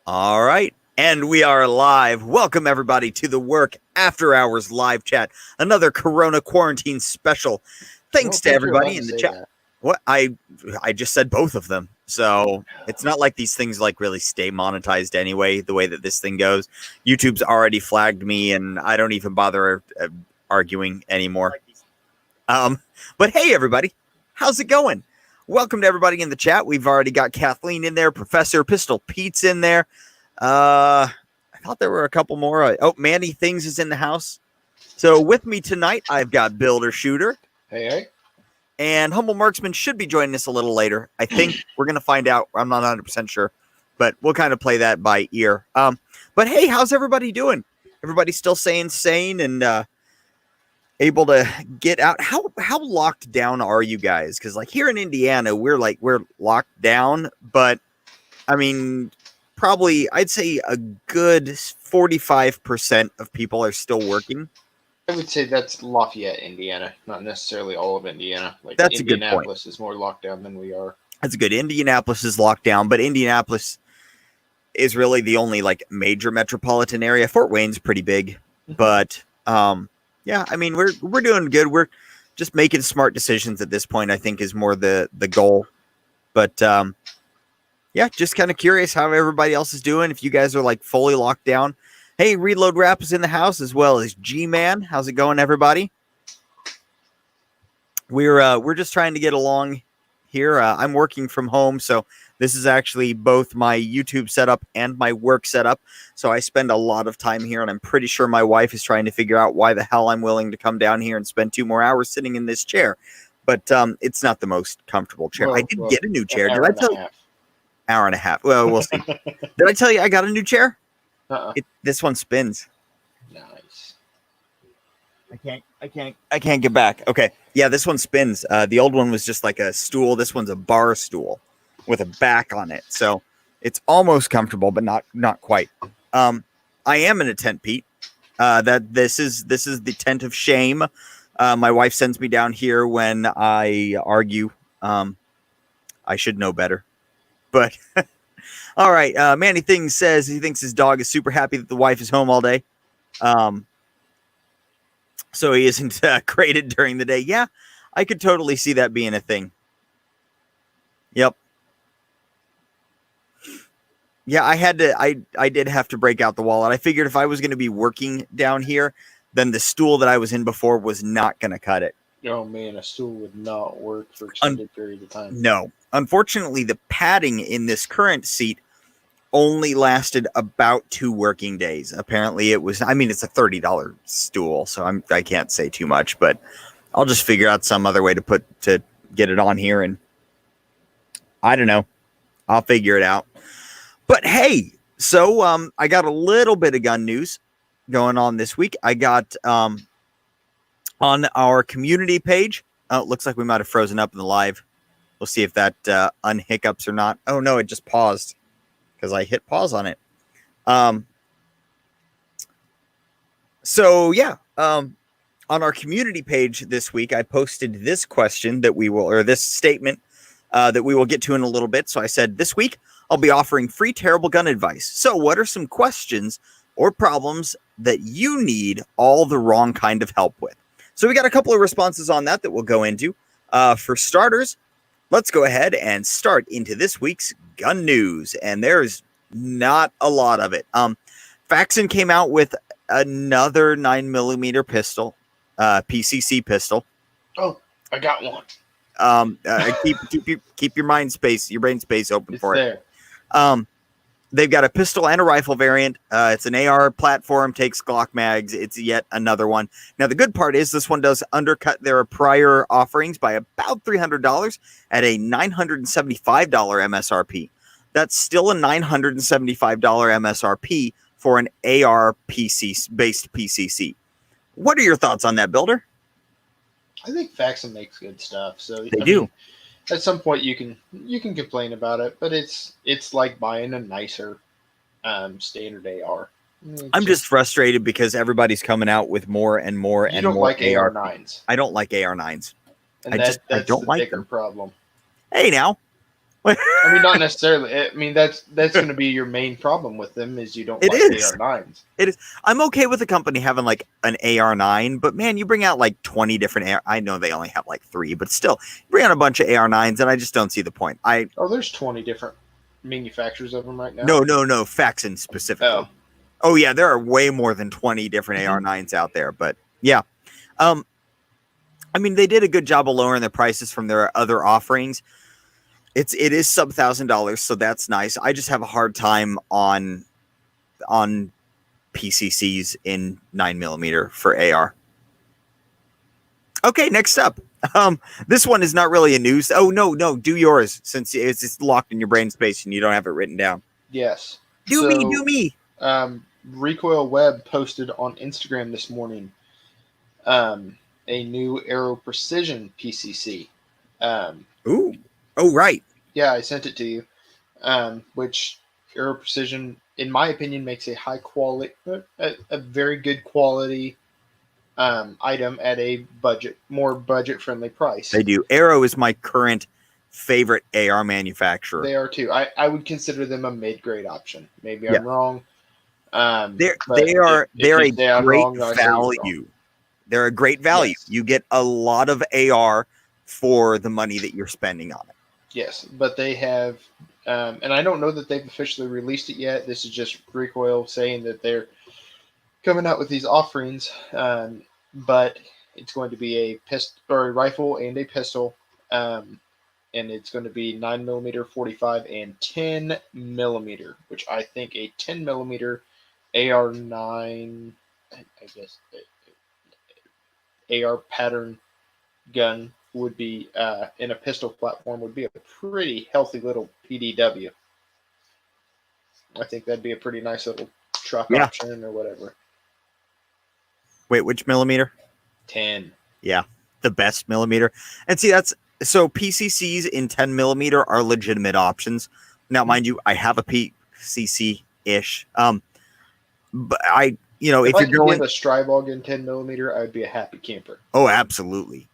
All right. And we are live. Welcome, everybody, to the Work After Hours live chat. Another Corona quarantine special. Thanks to everybody in the chat. That. What? I just said both of them. So it's not like these things like really stay monetized anyway, the way that this thing goes. YouTube's already flagged me, and I don't even bother arguing anymore. But hey, everybody, how's it going? Welcome to everybody in the chat. We've already got Kathleen in there, Professor Pistol Pete's in there. I thought there were a couple more. Oh, Manny Things is in the house. So with me tonight, I've got Builder Shooter. Hey. And Humble Marksman should be joining us a little later. I think we're going to find out. I'm not 100% sure, but we'll kind of play that by ear. But hey, how's everybody doing? Everybody still staying sane and able to get out? How locked down are you guys? Because like here in Indiana, we're locked down, but I mean, probably I'd say a good 45% of people are still working. I would say that's Lafayette, Indiana, not necessarily all of Indiana. Like that's a good point. Indianapolis is more locked down than we are. That's good. Indianapolis is locked down, but Indianapolis is really the only like major metropolitan area. Fort Wayne's pretty big, but yeah, I mean we're doing good. We're just making smart decisions at this point, I think is more the goal. But yeah, just kind of curious how everybody else is doing. If you guys are like fully locked down. Hey, Reload Rap is in the house as well as G-Man. How's it going, everybody? We're just trying to get along here. I'm working from home, so this is actually both my YouTube setup and my work setup. So I spend a lot of time here, and I'm pretty sure my wife is trying to figure out why the hell I'm willing to come down here and spend 2 more hours sitting in this chair. But it's not the most comfortable chair. I did get a new chair. Did I tell you? Hour and a half. Well, we'll see. Did I tell you I got a new chair? This one spins. Nice. I can't get back. Okay. Yeah, this one spins. The old one was just like a stool. This one's a bar stool with a back on it. So it's almost comfortable, but not quite. I am in a tent, Pete. This is the tent of shame. My wife sends me down here when I argue. I should know better. But all right, Manny Things says he thinks his dog is super happy that the wife is home all day. So he isn't crated during the day. Yeah, I could totally see that being a thing. Yep. Yeah, I did have to break out the wallet. I figured if I was going to be working down here, then the stool that I was in before was not going to cut it. Oh man, a stool would not work for extended period of time. No. Unfortunately, the padding in this current seat only lasted about 2 working days. Apparently it was, I mean, it's a $30 stool, so I can't say too much, but I'll just figure out some other way to get it on here. And I don't know, I'll figure it out. But hey, so I got a little bit of gun news going on this week. I got on our community page. Oh, it looks like we might have frozen up in the live. We'll see if that unhiccups or not. Oh, no, it just paused because I hit pause on it. So, yeah, on our community page this week, I posted this question this statement that we will get to in a little bit. So I said, this week, I'll be offering free terrible gun advice. So what are some questions or problems that you need all the wrong kind of help with? So we got a couple of responses on that we'll go into. For starters, let's go ahead and start into this week's gun news. And there's not a lot of it. Faxon came out with another 9mm pistol, PCC pistol. Oh, I got one. Keep your brain space open it's for there. It. They've got a pistol and a rifle variant. It's an AR platform, takes Glock mags. It's yet another one. Now, the good part is this one does undercut their prior offerings by about $300 at a $975 MSRP. That's still a $975 MSRP for an AR PC-based PCC. What are your thoughts on that, Builder? I think Faxon makes good stuff. So they do. At some point you can complain about it, but it's like buying a nicer standard AR. I'm just frustrated because everybody's coming out with more and more and more. You don't like AR9s. I don't like AR9s. And that's I don't the like bigger them. problem. Hey now, I mean, not necessarily. I mean, that's going to be your main problem with them is you don't It like is. AR9s. It is. I'm okay with a company having like an AR9, but man, you bring out like 20 different AR. I know they only have like 3, but still, you bring out a bunch of AR9s, and I just don't see the point. There's 20 different manufacturers of them right now. No, Faxon specifically. Oh yeah, there are way more than 20 different AR9s out there, but yeah. I mean, they did a good job of lowering the prices from their other offerings. It is sub $1,000, so that's nice. I just have a hard time on PCCs in 9mm for AR. Okay, next up. This one is not really a news. Oh no, do yours since it's locked in your brain space and you don't have it written down. Yes. Do me. Recoil Web posted on Instagram this morning a new Aero Precision PCC. Ooh. Oh, right. Yeah, I sent it to you. Which Aero Precision, in my opinion, makes a high quality, a very good quality item at a more budget friendly price. They do. Aero is my current favorite AR manufacturer. They are too. I would consider them a mid grade option. Maybe I'm wrong. They're a great value. They're a great value. Yes. You get a lot of AR for the money that you're spending on it. Yes, but they have, and I don't know that they've officially released it yet. This is just Recoil saying that they're coming out with these offerings, but it's going to be a rifle and a pistol, and it's going to be 9mm, 45, and 10mm, which I think a 10mm AR9, I guess, AR pattern gun would be in a pistol platform would be a pretty healthy little PDW. I think that'd be a pretty nice little truck option or whatever. Wait, which millimeter? 10. Yeah, the best millimeter. And see, so PCCs in 10mm are legitimate options. Now, mind you, I have a PCC-ish. But if you're going a Stribog in 10mm, I'd be a happy camper. Oh, absolutely.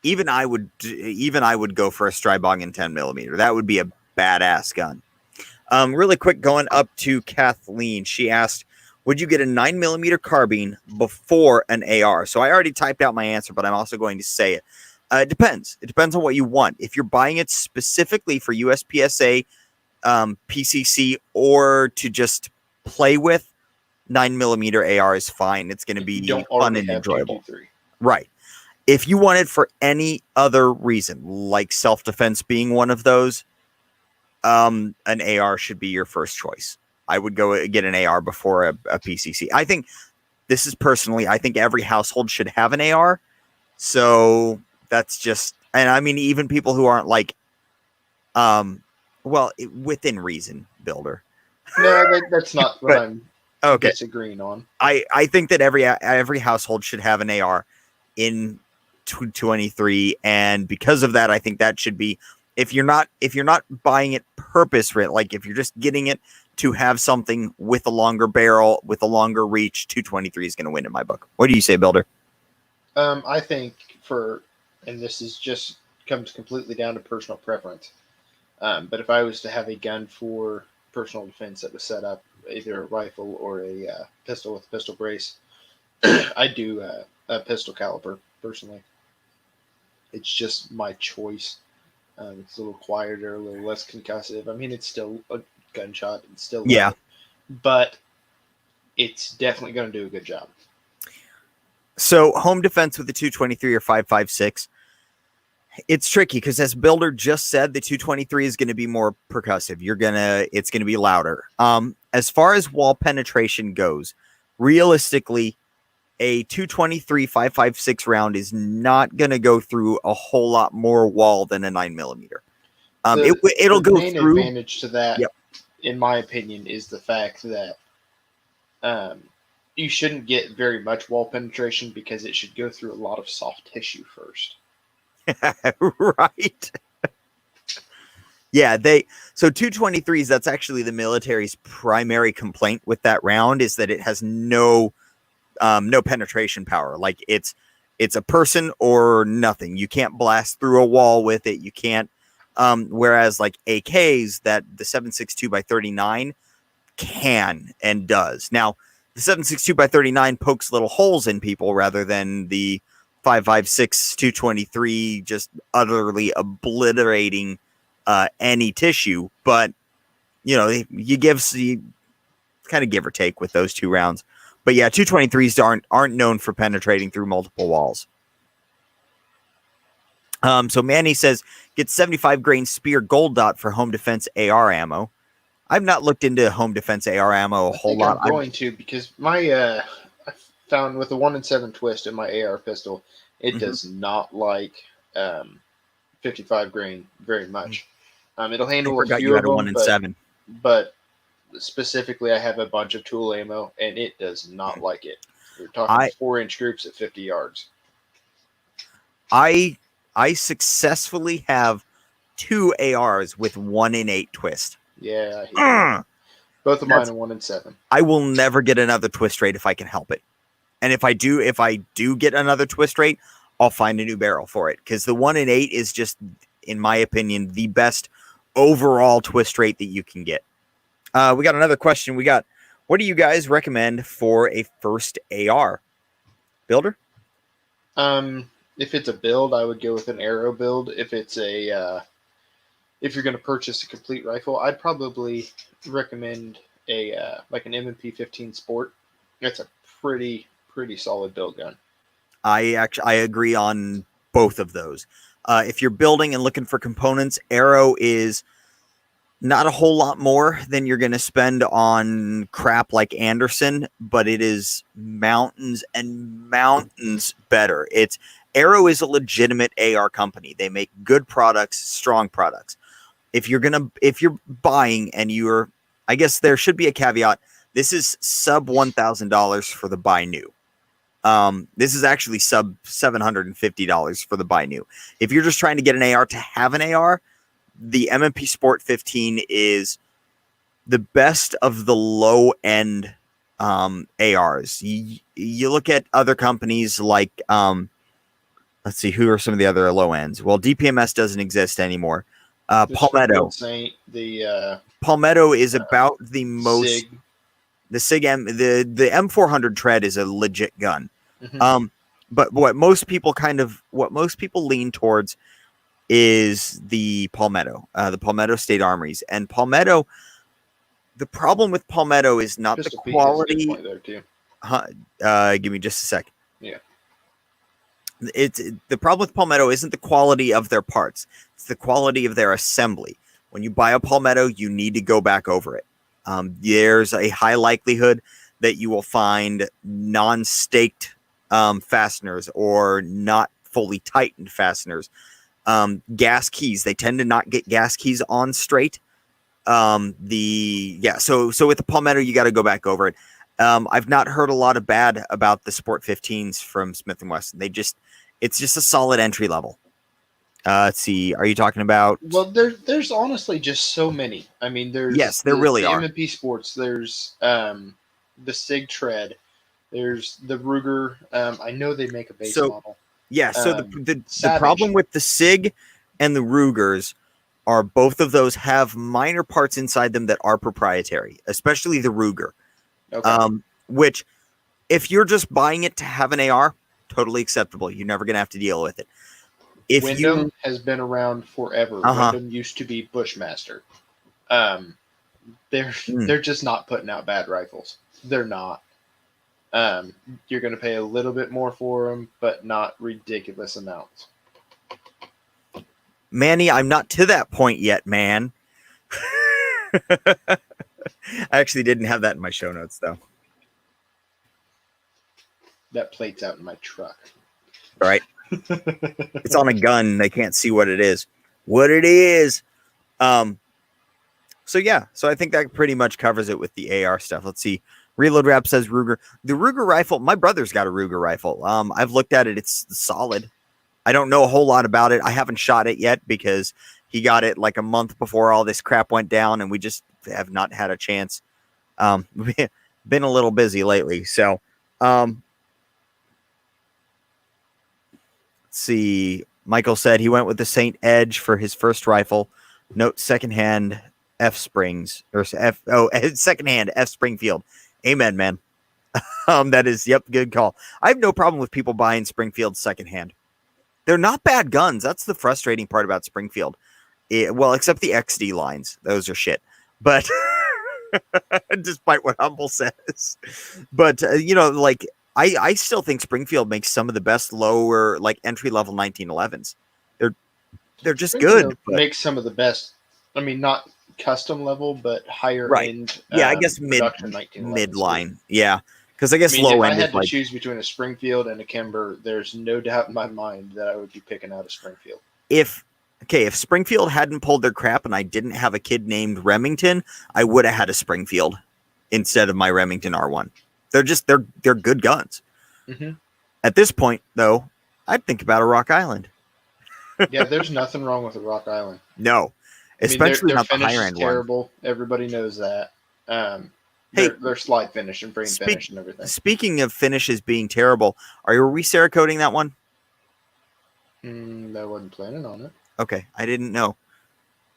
Even I would go for a Stribog in 10mm. That would be a badass gun. Really quick, going up to Kathleen. She asked, would you get a 9mm carbine before an AR? So I already typed out my answer, but I'm also going to say it. It depends. It depends on what you want. If you're buying it specifically for USPSA, PCC, or to just play with, 9mm AR is fine. It's going to be fun and enjoyable. Right. If you want it for any other reason, like self-defense being one of those, an AR should be your first choice. I would go get an AR before a PCC. I think this is personally, I think every household should have an AR. So that's just, and I mean, even people who aren't like, within reason, builder. No, that's not what I'm disagreeing on. I think that every household should have an AR in 223, and because of that, I think that should be, if you're not buying it purpose-writ, like if you're just getting it to have something with a longer barrel, with a longer reach, 223 is going to win in my book. What do you say, Builder? I think and this is just comes completely down to personal preference. But if I was to have a gun for personal defense that was set up, either a rifle or a pistol with a pistol brace, I do a pistol caliber personally. It's just my choice. It's a little quieter, a little less concussive. I mean, it's still a gunshot. It's still loud, but it's definitely going to do a good job. So home defense with the 223 or 5.56, it's tricky because, as Builder just said, the 223 is going to be more percussive. It's going to be louder. As far as wall penetration goes, realistically, a 223 5.56 round is not going to go through a whole lot more wall than a 9mm. It'll go through. The main advantage to that, in my opinion, is the fact that you shouldn't get very much wall penetration because it should go through a lot of soft tissue first. Right. Yeah, so 223s, that's actually the military's primary complaint with that round, is that it has no penetration power. Like it's a person or nothing. You can't blast through a wall with it. You can't Whereas like AKs, that the 7.62 by 39 can and does. Now, the 7.62 by 39 pokes little holes in people rather than the 5.56 223 just utterly obliterating any tissue. But you know, you kind of give or take with those 2 rounds. But yeah, 223s aren't known for penetrating through multiple walls. So Manny says, get 75 grain spear gold dot for home defense AR ammo. I've not looked into home defense AR ammo a whole lot. I'm going to, because my I found with the 1-in-7 twist in my AR pistol, it does not like 55 grain very much. It'll handle a few of them, but specifically, I have a bunch of tool ammo, and it does not like it. We're talking 4-inch groups at 50 yards. I successfully have 2 ARs with 1-in-8 twist. Yeah, both of mine are 1-in-7. I will never get another twist rate if I can help it. And if I do get another twist rate, I'll find a new barrel for it, because the 1-in-8 is just, in my opinion, the best overall twist rate that you can get. We got another question. What do you guys recommend for a first AR? Builder? If it's a build, I would go with an Aero build. If it's if you're going to purchase a complete rifle, I'd probably recommend like an M&P 15 Sport. That's a pretty solid build gun. I agree on both of those. If you're building and looking for components, Aero is not a whole lot more than you're going to spend on crap like Anderson, but it is mountains and mountains better. Aero is a legitimate AR company. They make good products, strong products. If you're buying and I guess there should be a caveat. This is sub $1,000 for the buy new. This is actually sub $750 for the buy new. If you're just trying to get an AR to have an AR, the M&P Sport 15 is the best of the low end ARs. You look at other companies like, let's see, who are some of the other low ends? Well, DPMS doesn't exist anymore. Palmetto. Palmetto is about the most. SIG. The SIG the M400 tread is a legit gun. Mm-hmm. But what most people lean towards is the Palmetto State Armories. And Palmetto, the problem with Palmetto is not the quality. There too. Give me just a sec. Yeah. The problem with Palmetto isn't the quality of their parts. It's the quality of their assembly. When you buy a Palmetto, you need to go back over it. There's a high likelihood that you will find non-staked fasteners or not fully tightened fasteners. Gas keys, they tend to not get gas keys on straight. So with the Palmetto, you got to go back over it. I've not heard a lot of bad about the Sport 15s from Smith & Wesson. It's just a solid entry level. Let's see. Are you talking about? Well, there's honestly just so many. I mean, there's there really are. M&P Sports. There's the SIG Tread. There's the Ruger. I know they make a base model. Yeah. So the problem with the SIG and the Rugers are both of those have minor parts inside them that are proprietary, especially the Ruger. Okay. Which, if you're just buying it to have an AR, totally acceptable. You're never gonna have to deal with it. Wyndham has been around forever. Wyndham used to be Bushmaster. They're just not putting out bad rifles. They're not. You're going to pay a little bit more for them, but not ridiculous amounts. Manny, I'm not to that point yet, man. I actually didn't have that in my show notes, though. That plate's out in my truck. All right. It's on a gun. They can't see what it is. So I think that pretty much covers it with the AR stuff. Let's see. Reload Rap says Ruger. The Ruger rifle, my brother's got a Ruger rifle. I've looked at it. It's solid. I don't know a whole lot about it. I haven't shot it yet because he got it like a month before all this crap went down, and we just have not had a chance. We've been a little busy lately. So, let's see. Michael said he went with the Saint Edge for his first rifle. Note secondhand F Springs or secondhand F Springfield. Amen, man. That is, yep, good call. I have no problem with people buying Springfield secondhand. They're not bad guns. That's the frustrating part about Springfield. Well, except the XD lines. Those are shit. But despite what Humble says. But, like, I still think Springfield makes some of the best lower, like, entry-level 1911s. They're just Springfield good. Makes some of the best. I mean, not custom level, but higher end. Yeah, I guess midline. Yeah. Because I guess low end. If I had to choose between a Springfield and a Kimber, there's no doubt in my mind that I would be picking out a Springfield. If Springfield hadn't pulled their crap and I didn't have a kid named Remington, I would have had a Springfield instead of my Remington R1. They're good guns. Mm-hmm. At this point, though, I'd think about a Rock Island. Yeah, there's nothing wrong with a Rock Island. No, especially their not the finish higher is end terrible. one. Everybody knows that. Hey, their slide finish and frame finish and everything. Speaking of finishes being terrible, are you re-Cerakoting that one? I wasn't planning on it. Okay, I didn't know.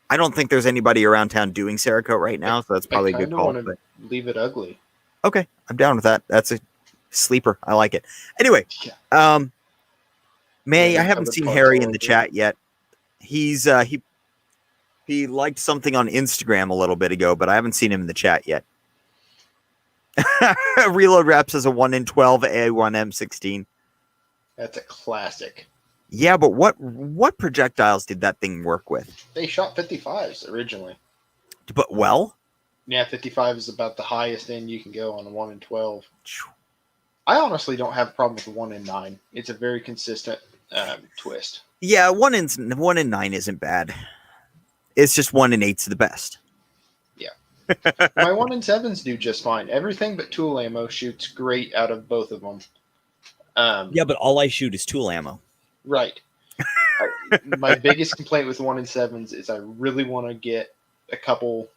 I don't think there's anybody around town doing Cerakote right now, so that's probably a good call. I leave it ugly. Okay, I'm down with that. That's a sleeper. I like it. Anyway, May, I haven't seen Harry in the chat yet. He's he liked something on Instagram a little bit ago, but I haven't seen him in the chat yet. Reload Wraps as a 1 in 12 A1 M16. That's a classic. Yeah, but what projectiles did that thing work with? They shot 55s originally. But well? Yeah, 55 is about the highest end you can go on a 1 in 12. I honestly don't have a problem with the 1 in 9. It's a very consistent twist. Yeah, 1 in 9 isn't bad. It's just 1 in 8's the best. Yeah. My 1 in 7s do just fine. Everything but tool ammo shoots great out of both of them. Yeah, but all I shoot is tool ammo. Right. My biggest complaint with 1 in 7s is I really want to get a couple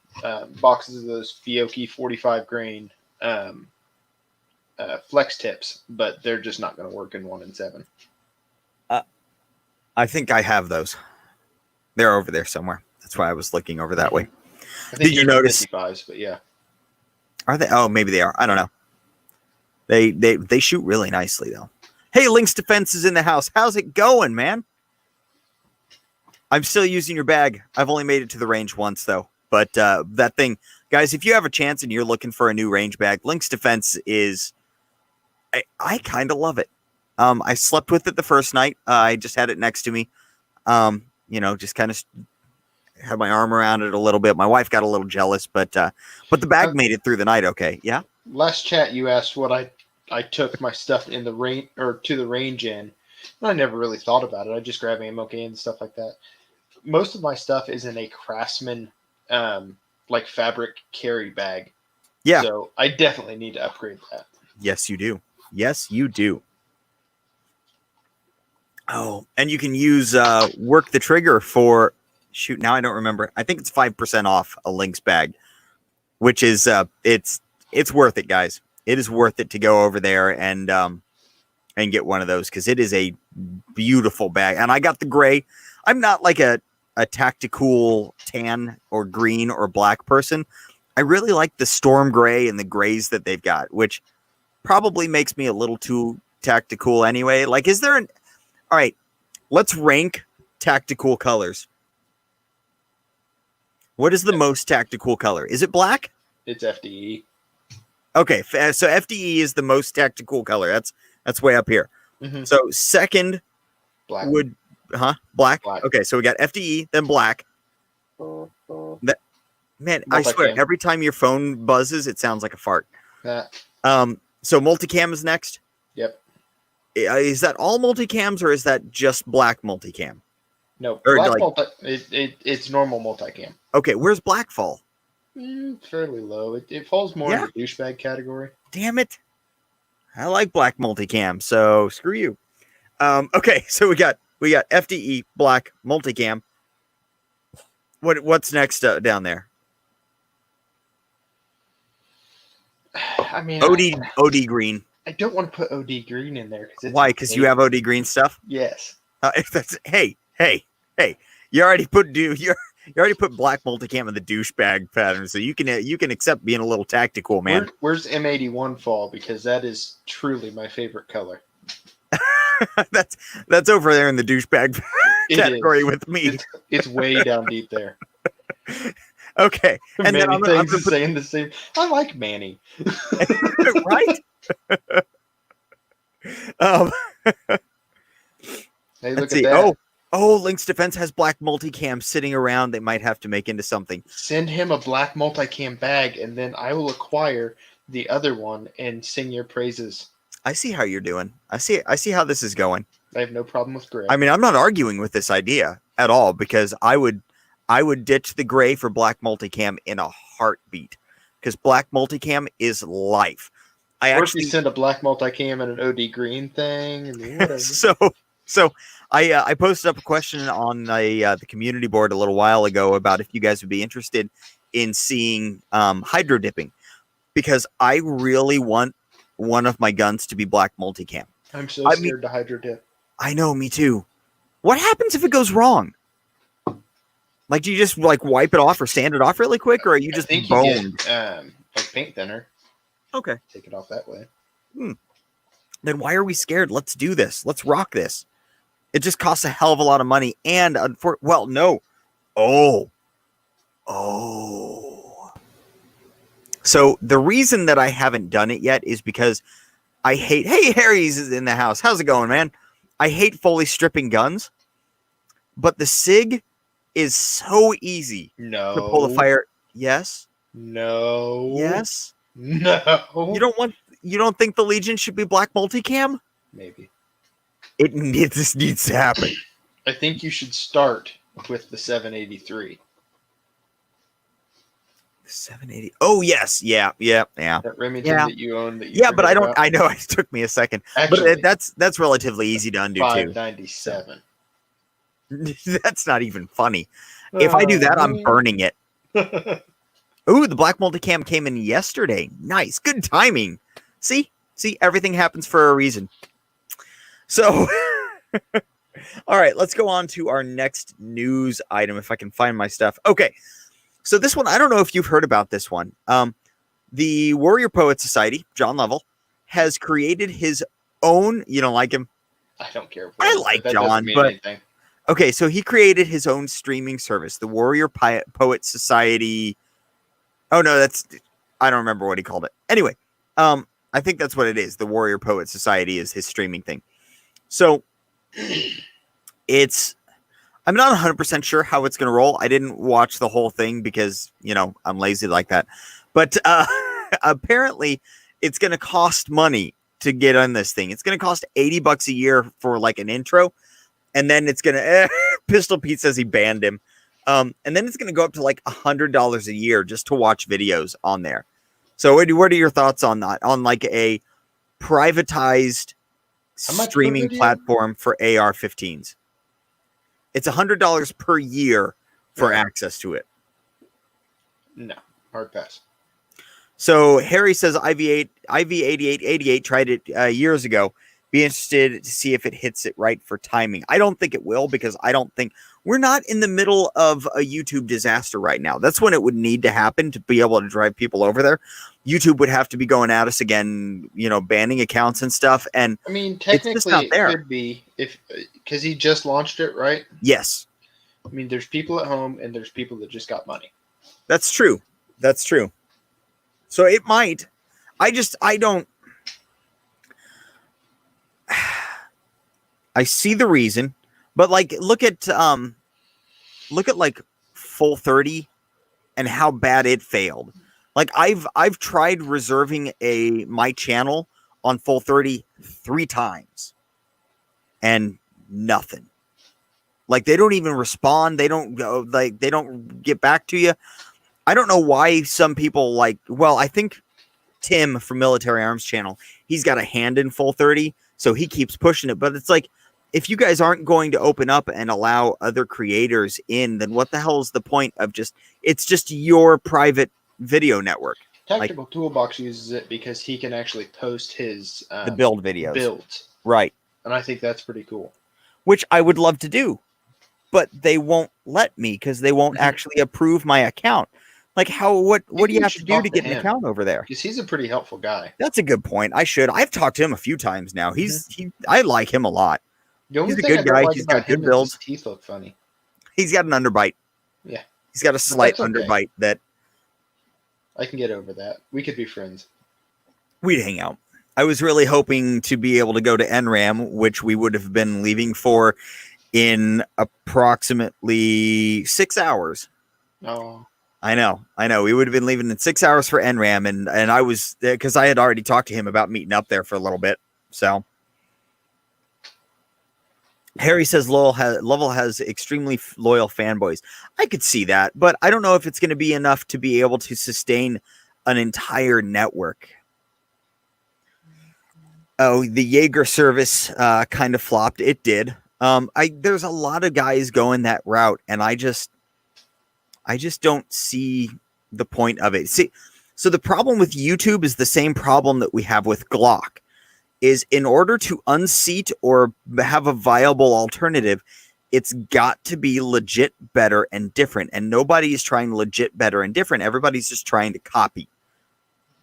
boxes of those Fiocchi 45 grain flex tips, but they're just not going to work in 1 in 7. I think I have those. They're over there somewhere. That's why I was looking over that way. Did you notice 55s? But yeah, are they? Oh, maybe they are. I don't know. They shoot really nicely though. Hey, Lynx Defense is in the house. How's it going, man? I'm still using your bag. I've only made it to the range once though. But that thing, guys, if you have a chance and you're looking for a new range bag, Lynx Defense is. I kind of love it. I slept with it the first night. I just had it next to me. Just kind of had my arm around it a little bit. My wife got a little jealous, but the bag made it through the night. Okay. Yeah. Last chat, you asked what I took my stuff in the range or to the range in. And I never really thought about it. I just grab ammo cans and stuff like that. Most of my stuff is in a Craftsman, like fabric carry bag. Yeah. So I definitely need to upgrade that. Yes, you do. Yes, you do. Oh, and you can use work the trigger for shoot. Now I don't remember. I think it's 5% off a Lynx bag, which is it's worth it, guys. It is worth it to go over there and get one of those because it is a beautiful bag. And I got the gray. I'm not like a tactical tan or green or black person. I really like the storm gray and the grays that they've got, which probably makes me a little too tactical anyway. Like, is there all right, let's rank tactical colors. What is the most tactical color? Is it black? It's FDE. Okay, so FDE is the most tactical color. That's way up here. Mm-hmm. So second black. Black. Okay, so we got FDE, then black. Man, I swear, every time your phone buzzes, it sounds like a fart. So multicam is next. Yep. Is that all multicams or is that just black multicam? No, or black it's normal multicam. Okay, where's black fall? Fairly low. It falls more in the douchebag category. Damn it. I like black multicam, so screw you. Okay, so we got FDE, black, multicam. What's next down there? I mean, OD green. I don't want to put OD green in there. Why? Because you have OD green stuff? Yes. Hey, hey, hey! You already put black multicam in the douchebag pattern, so you can accept being a little tactical, man. Where's M81 fall? Because that is truly my favorite color. that's over there in the douchebag category with me. It's way down deep there. Okay, and Manny Things is saying the same. I like Manny. Right? Hey, look at that. Oh, Link's Defense has black multicam sitting around. They might have to make into something. Send him a black multicam bag, and then I will acquire the other one and sing your praises. I see how you're doing. I see how this is going. I have no problem with gray. I mean, I'm not arguing with this idea at all because I would ditch the gray for black multicam in a heartbeat because black multicam is life. Or if you send a black multicam and an OD green thing, and whatever. So I posted up a question on the community board a little while ago about if you guys would be interested in seeing hydro dipping because I really want one of my guns to be black multicam. I'm so scared to hydro dip. I know, me too. What happens if it goes wrong? Like, do you just like wipe it off or sand it off really quick, or are you just boned? You get, like paint thinner. Okay, take it off that way. Then why are we scared? Let's do this. Let's rock this. It just costs a hell of a lot of money, and no. So the reason that I haven't done it yet is because I hate. Hey, Harry's is in the house. How's it going, man? I hate fully stripping guns, but the SIG is so easy to pull the fire. Yes. No. Yes. No. You don't think the Legion should be black multicam? Maybe. It just needs to happen. I think you should start with the 783. 780. Oh yes, yeah. That Remington that you own. But I don't. About. I know it took me a second. Actually, but that's relatively easy to undo 597. too. That's not even funny. If I do that, I'm burning it. Ooh, the black multicam came in yesterday. Nice, good timing. See, everything happens for a reason. So, all right, let's go on to our next news item. If I can find my stuff. Okay. So this one, I don't know if you've heard about this one. The Warrior Poet Society, John Lovell, has created his own. You don't like him? I don't care. I like John, but anything. Okay. So he created his own streaming service, the Warrior Poet Society. Oh no, I don't remember what he called it. Anyway, I think that's what it is. The Warrior Poet Society is his streaming thing. So I'm not 100% sure how it's going to roll. I didn't watch the whole thing because, I'm lazy like that. But apparently it's going to cost money to get on this thing. It's going to cost $80 a year for like an intro. And then it's going to, Pistol Pete says he banned him. And then it's going to go up to like $100 a year just to watch videos on there. So what are your thoughts on that? On like a privatized streaming platform for AR-15s? It's $100 per year for access to No, hard pass. So Harry says IV8888 tried it years ago. Be interested to see if it hits it right for timing. I don't think it will because we're not in the middle of a YouTube disaster right now. That's when it would need to happen to be able to drive people over there. YouTube would have to be going at us again, banning accounts and stuff. And I mean, technically it could be because he just launched it, right? Yes. I mean, there's people at home and there's people that just got money. That's true. So it might. I don't. I see the reason, but like look at like Full 30 and how bad it failed. Like I've tried reserving my channel on Full 30 3 times and nothing. Like they don't even respond. They don't go, like they don't get back to you. I don't know why some people I think Tim from Military Arms Channel, he's got a hand in Full 30, so he keeps pushing it. But it's like, if you guys aren't going to open up and allow other creators in, then what the hell is the point of it's just your private video network. Tactical Toolbox uses it because he can actually post his the build videos. Builds. Right. And I think that's pretty cool. which I would love to do, but they won't let me because they won't actually approve my account. Like, what do you have to do to get an account over there? Because he's a pretty helpful guy. That's a good point. I've talked to him a few times now. I like him a lot. He's a good guy. He's got good build. His teeth look funny. He's got an underbite. Yeah. He's got a slight underbite that I can get over that. We could be friends. We'd hang out. I was really hoping to be able to go to NRAM, which we would have been leaving for in approximately 6 hours. Oh. I know. We would have been leaving in 6 hours for NRAM, and I was, because I had already talked to him about meeting up there for a little bit. So Harry says Lovell has extremely loyal fanboys. I could see that, but I don't know if it's going to be enough to be able to sustain an entire network. Oh, the Jaeger service kind of flopped. It did. There's a lot of guys going that route, and I just don't see the point of it. See, so the problem with YouTube is the same problem that we have with Glock. Is in order to unseat or have a viable alternative, it's got to be legit, better, and different. And nobody is trying legit, better, and different. Everybody's just trying to copy.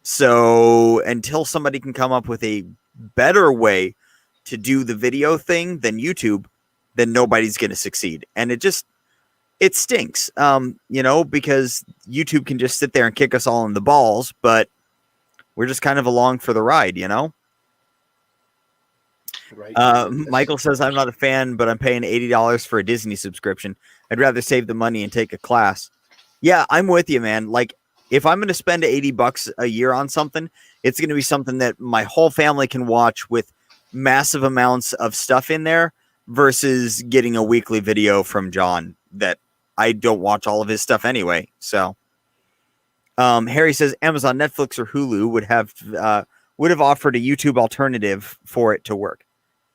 So until somebody can come up with a better way to do the video thing than YouTube, then nobody's going to succeed. And it stinks, because YouTube can just sit there and kick us all in the balls, but we're just kind of along for the ride, Right. Michael says, I'm not a fan, but I'm paying $80 for a Disney subscription. I'd rather save the money and take a class. Yeah, I'm with you, man. Like, if I'm going to spend $80 a year on something, it's going to be something that my whole family can watch with massive amounts of stuff in there versus getting a weekly video from John that I don't watch all of his stuff anyway. So Harry says Amazon, Netflix, or Hulu would have offered a YouTube alternative for it to work.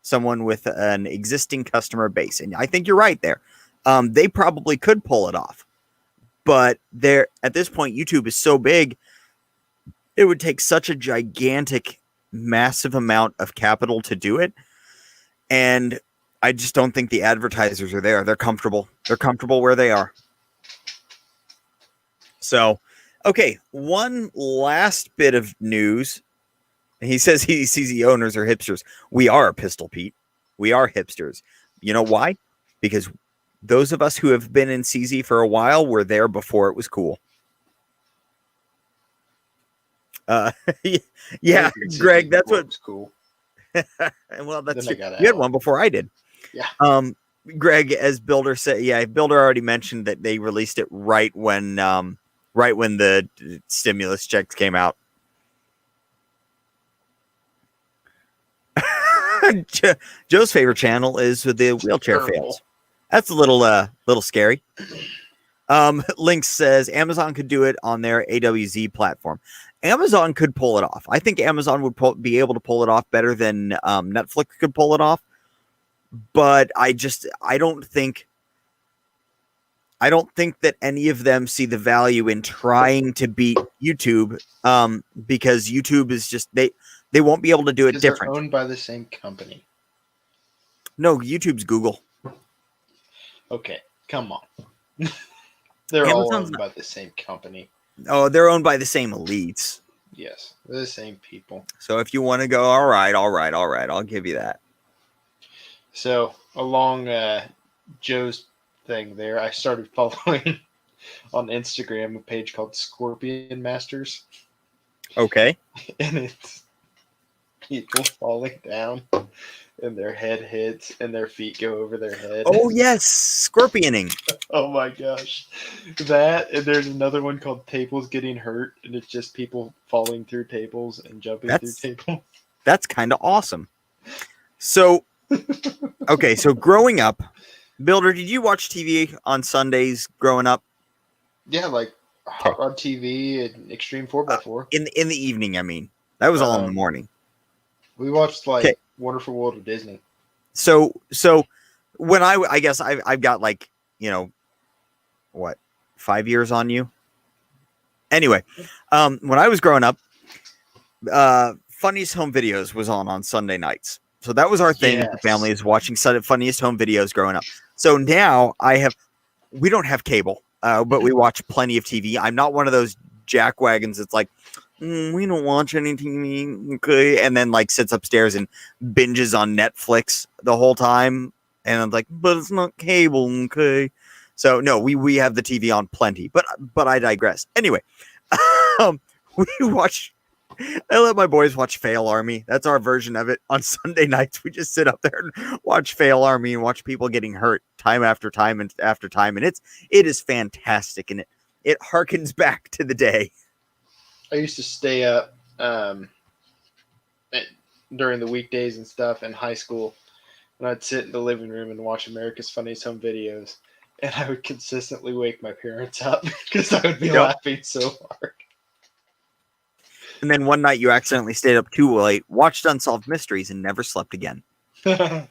Someone with an existing customer base. And I think you're right there. They probably could pull it off. But at this point, YouTube is so big, it would take such a gigantic, massive amount of capital to do it. And I just don't think the advertisers are there. They're comfortable. They're comfortable where they are. So, okay, one last bit of news. He says he sees the owners are hipsters. We are, Pistol Pete. We are hipsters. You know why? Because those of us who have been in CZ for a while were there before it was cool. Yeah, Greg, that's what's cool. Well, that's you had one before I did. Yeah. Greg, as Builder said, Builder already mentioned that they released it right when the stimulus checks came out. Joe's favorite channel is the wheelchair fails. That's a little scary. Lynx says Amazon could do it on their AWZ platform. Amazon could pull it off. I think Amazon would be able to pull it off better than Netflix could pull it off. But I don't think that any of them see the value in trying to beat YouTube, because YouTube is just they won't be able to do it different. They're owned by the same company. No, YouTube's Google. Okay, come on. They're all owned by the same company. Oh, they're owned by the same elites. Yes, they're the same people. So if you want to go, all right, I'll give you that. So along Joe's thing there, I started following on Instagram a page called Scorpion Masters. Okay. And it's people falling down and their head hits and their feet go over their head. Oh yes, scorpioning. Oh my gosh. That, and there's another one called Tables Getting Hurt, and it's just people falling through tables and jumping through tables. That's kind of awesome. So, okay, so growing up, Builder, did you watch TV on Sundays growing up? Yeah, like Hot Rod TV and Extreme 4x4. In the evening, I mean. That was all in the morning. We watched like Wonderful World of Disney. So when I guess I've got like, 5 years on you. Anyway, when I was growing up, Funniest Home Videos was on Sunday nights. So that was our thing with the family, is watching Funniest Home Videos growing up. So now we don't have cable, but we watch plenty of TV. I'm not one of those jackwagons that's like, we don't watch any TV, okay, and then like sits upstairs and binges on Netflix the whole time. And I'm like, but it's not cable, okay. So no, we have the TV on plenty, but I digress. Anyway, we watch. I let my boys watch Fail Army. That's our version of it. On Sunday nights, we just sit up there and watch Fail Army and watch people getting hurt time after time and after time. And it is fantastic, and it harkens back to the day. I used to stay up during the weekdays and stuff in high school, and I'd sit in the living room and watch America's Funniest Home Videos, and I would consistently wake my parents up because I would be laughing so hard. And then one night you accidentally stayed up too late, watched Unsolved Mysteries, and never slept again. No.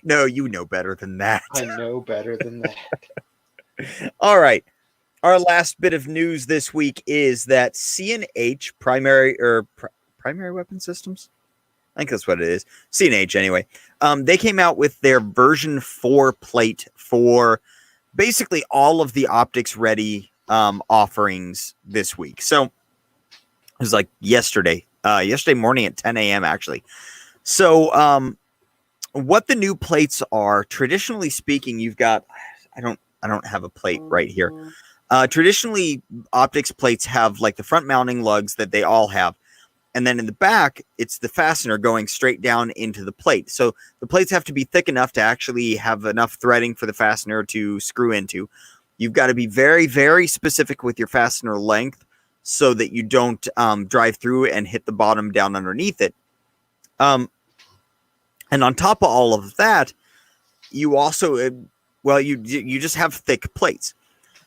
No, you know better than that. I know better than that. All right. Our last bit of news this week is that C&H Primary Weapon Systems, I think that's what it is. C&H anyway. They came out with their version 4 plate for basically all of the optics ready offerings this week. So it was like yesterday morning at 10 a.m. actually. So what the new plates are, traditionally speaking, you've got, I don't have a plate right here. Traditionally, optics plates have like the front mounting lugs that they all have. And then in the back, it's the fastener going straight down into the plate. So the plates have to be thick enough to actually have enough threading for the fastener to screw into. You've got to be very, very specific with your fastener length so that you don't drive through and hit the bottom down underneath it. And on top of all of that, you also, you just have thick plates.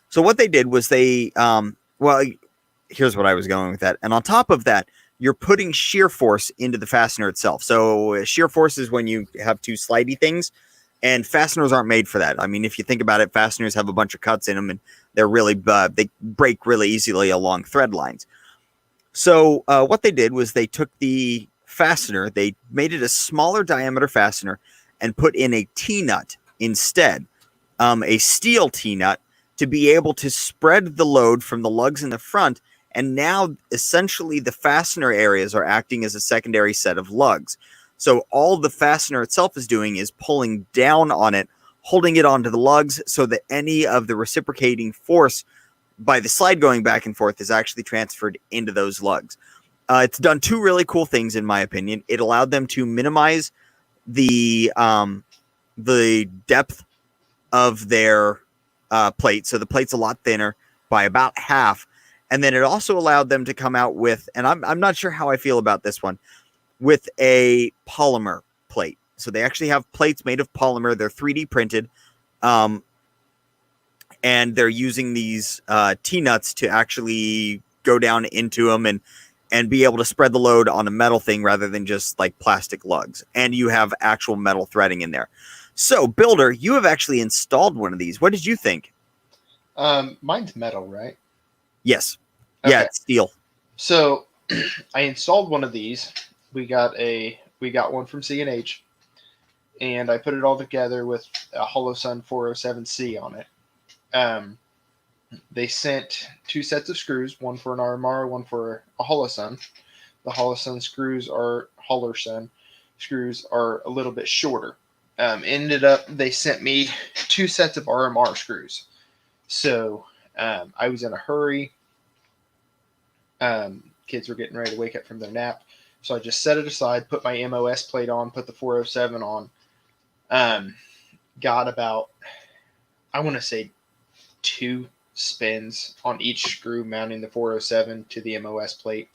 So what they did was here's what I was going with that. And on top of that, you're putting shear force into the fastener itself. So shear force is when you have two slidey things, and fasteners aren't made for that. I mean, if you think about it, fasteners have a bunch of cuts in them, and they're really, they break really easily along thread lines. So what they did was they took the fastener, they made it a smaller diameter fastener, and put in a T-nut instead, a steel T-nut, to be able to spread the load from the lugs in the front. And now essentially the fastener areas are acting as a secondary set of lugs. So all the fastener itself is doing is pulling down on it, holding it onto the lugs so that any of the reciprocating force by the slide going back and forth is actually transferred into those lugs. It's done two really cool things, in my opinion. It allowed them to minimize the depth of their plate. So the plate's a lot thinner by about half. And then it also allowed them to come out with, and I'm not sure how I feel about this one, with a polymer plate. So they actually have plates made of polymer. They're 3D printed. And they're using these T-nuts to actually go down into them and be able to spread the load on a metal thing rather than just like plastic lugs. And you have actual metal threading in there. So, Builder, you have actually installed one of these. What did you think? Mine's metal, right? Yes. Okay. Yeah, it's steel. So I installed one of these. We got one from C&H, and I put it all together with a Holosun 407C on it. They sent two sets of screws, one for an RMR, one for a Holosun. The Holosun screws are a little bit shorter. They sent me two sets of RMR screws. So I was in a hurry. Kids were getting ready to wake up from their nap. So I just set it aside, put my MOS plate on, put the 407 on. Got about, I want to say, 2 spins on each screw mounting the 407 to the MOS plate.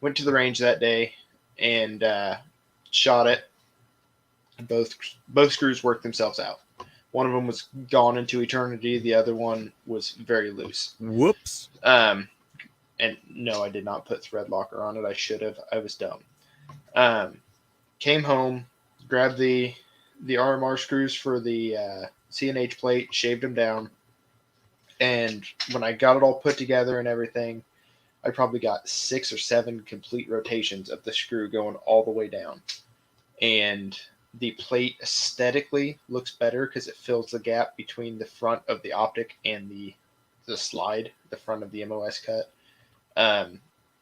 Went to the range that day and shot it. Both screws worked themselves out. One of them was gone into eternity. The other one was very loose. Whoops. And no, I did not put thread locker on it. I should have. I was dumb. Came home, grabbed the RMR screws for the C&H plate, shaved them down. And when I got it all put together and everything, I probably got 6 or 7 complete rotations of the screw going all the way down. And the plate aesthetically looks better because it fills the gap between the front of the optic and the slide, the front of the MOS cut.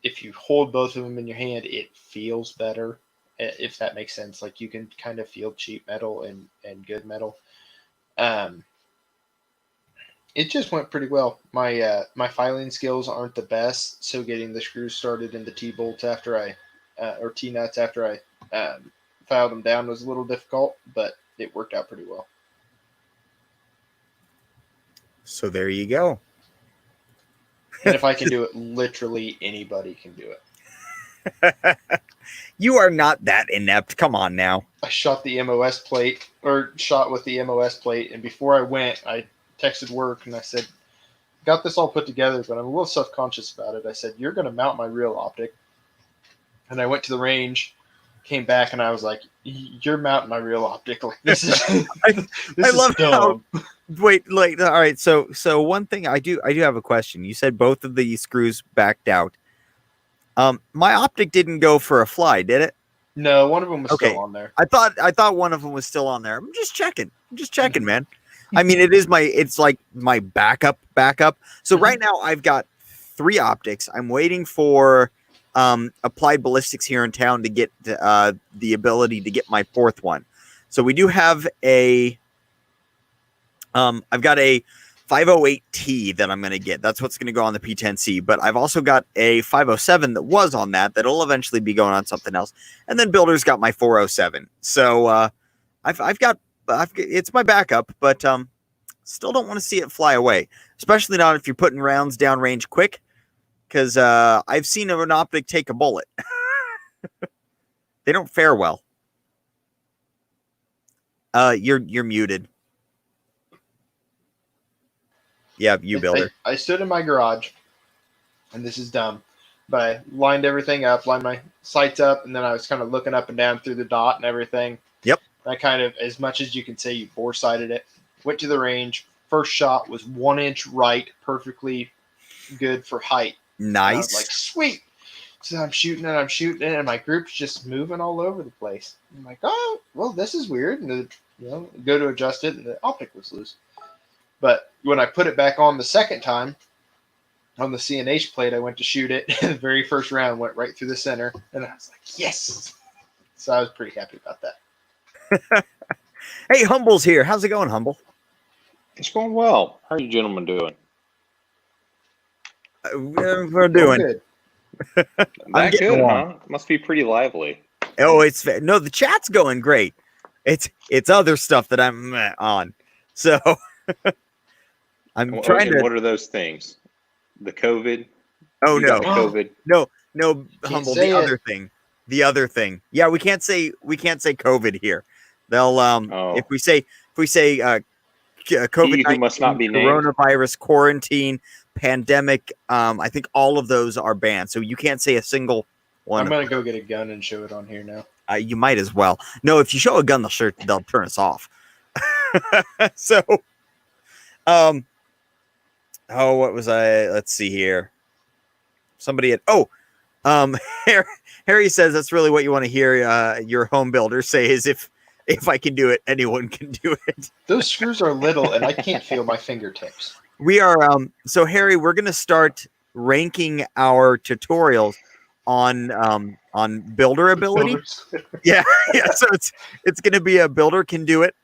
If you hold both of them in your hand, it feels better, if that makes sense. Like you can kind of feel cheap metal and good metal. It just went pretty well. My filing skills aren't the best, so getting the screws started in the T-bolts after or T-nuts after I filed them down was a little difficult, but it worked out pretty well. So there you go. And if I can do it, literally anybody can do it. You are not that inept. Come on now. I shot the MOS plate, or shot with the MOS plate, and before I went, I texted work and I said, got this all put together, but I'm a little self-conscious about it. I said, you're going to mount my real optic. And I went to the range, came back, and I was like, you're mounting my real optic. Like, this is I love dumb. How wait, like, all right, so one thing I do have a question. You said both of the screws backed out. My optic didn't go for a fly, did it? No, one of them was still on there. I thought one of them was still on there. I'm just checking, man. I mean, it's like my backup. So right now I've got 3 optics. I'm waiting for Applied Ballistics here in town to get the ability to get my 4th one. So we do have I've got a 508T that I'm going to get. That's what's going to go on the P10C. But I've also got a 507 that was on that'll eventually be going on something else. And then Builder's got my 407. So I've got it's my backup, but still don't want to see it fly away, especially not if you're putting rounds downrange quick, because I've seen an optic take a bullet. They don't fare well. You're muted. Yeah, you Builder. I stood in my garage, and this is dumb, but I lined everything up, lined my sights up, and then I was kind of looking up and down through the dot and everything. Yep. I kind of, as much as you can say, you bore-sighted it. Went to the range. First shot was 1 inch right, perfectly good for height. Nice. And I was like, sweet. So I'm shooting and my group's just moving all over the place. I'm like, oh, well, this is weird. And go to adjust it, and the optic was loose. But when I put it back on the second time, on the CNH plate, I went to shoot it. The very first round went right through the center, and I was like, yes. So I was pretty happy about that. Hey, Humble's here. How's it going, Humble? It's going well. How are you gentlemen doing? We're doing good. That good, huh? Must be pretty lively. Oh, the chat's going great. It's other stuff that I'm on. So I'm trying to. What are those things? The COVID? Oh, no. COVID? No, Humble. The other thing. Yeah, we can't say COVID here. They'll if we say COVID-19 must not be named. Coronavirus, quarantine, pandemic. I think all of those are banned, so you can't say a single one. I'm gonna go get a gun and show it on here now. You might as well. No, if you show a gun, they'll turn us off. So, what was I? Let's see here. Somebody Harry says that's really what you want to hear your home builder say is if I can do it, anyone can do it. Those screws are little, and I can't feel my fingertips. We are so Harry, we're gonna start ranking our tutorials on builder ability. yeah. So it's gonna be a builder can do it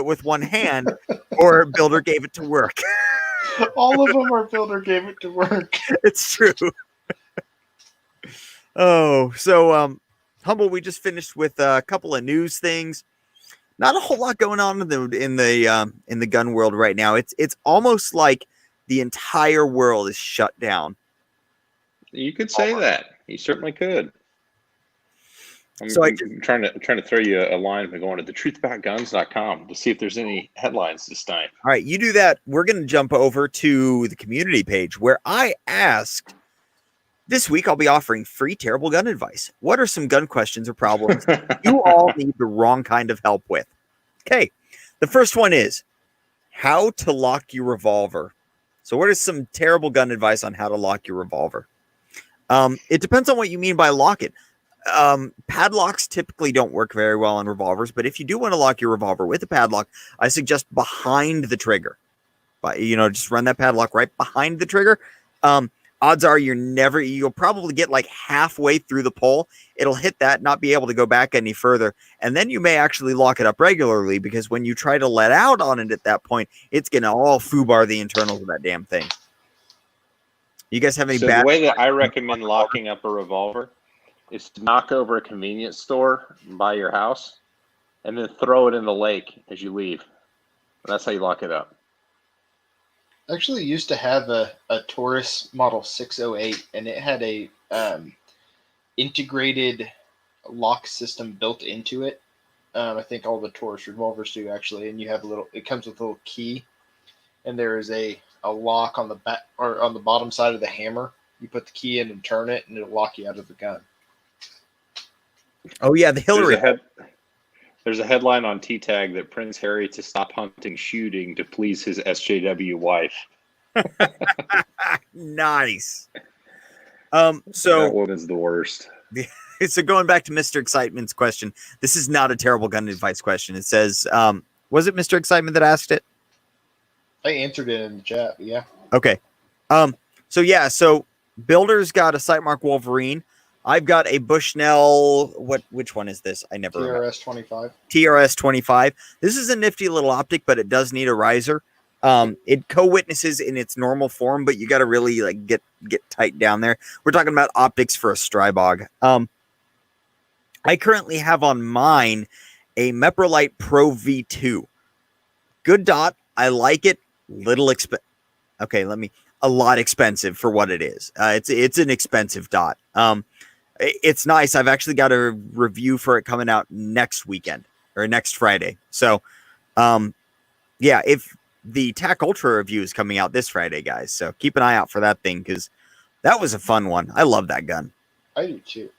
with one hand, or builder gave it to work. All of them are builder gave it to work. It's true. Oh, so Humble, we just finished with a couple of news things. Not a whole lot going on in the gun world right now. It's almost like the entire world is shut down. You could say that. You certainly could. I'm trying to throw you a line by going to thetruthaboutguns.com to see if there's any headlines this time. All right, you do that. We're going to jump over to the community page where I asked, this week I'll be offering free terrible gun advice. What are some gun questions or problems you all need the wrong kind of help with? Okay, the first one is how to lock your revolver. So what is some terrible gun advice on how to lock your revolver? It depends on what you mean by lock it. Padlocks typically don't work very well on revolvers, but if you do want to lock your revolver with a padlock, I suggest behind the trigger. But just run that padlock right behind the trigger. Odds are you'll probably get like halfway through the pull. It'll hit that, not be able to go back any further. And then you may actually lock it up regularly, because when you try to let out on it at that point, it's going to all foobar the internals of that damn thing. You guys have any So bad? The way that I recommend locking up a revolver is to knock over a convenience store by your house and then throw it in the lake as you leave. And that's how you lock it up. I actually used to have a Taurus Model 608, and it had a integrated lock system built into it. I think all the Taurus revolvers do, actually. And you have it comes with a little key, and there is a lock on the back or on the bottom side of the hammer. You put the key in and turn it, and it'll lock you out of the gun. Oh yeah, the Hillary. There's a headline on T-Tag that Prince Harry to stop hunting shooting to please his SJW wife. Nice. So that one is the worst. So going back to Mr. Excitement's question, this is not a terrible gun advice question. It says, was it Mr. Excitement that asked it? I answered it in the chat. Yeah. Okay. So Builder's got a Sightmark Wolverine. I've got a Bushnell. Which one is this? I never remember. TRS 25. TRS 25. This is a nifty little optic, but it does need a riser. It co-witnesses in its normal form, but you got to really get tight down there. We're talking about optics for a Strybog. I currently have on mine a Meprolite Pro V2. Good dot. I like it. A lot expensive for what it is. It's an expensive dot. It's nice. I've actually got a review for it coming out next weekend or next Friday. So, if the TAC Ultra review is coming out this Friday, guys. So keep an eye out for that thing, because that was a fun one. I love that gun. I do too.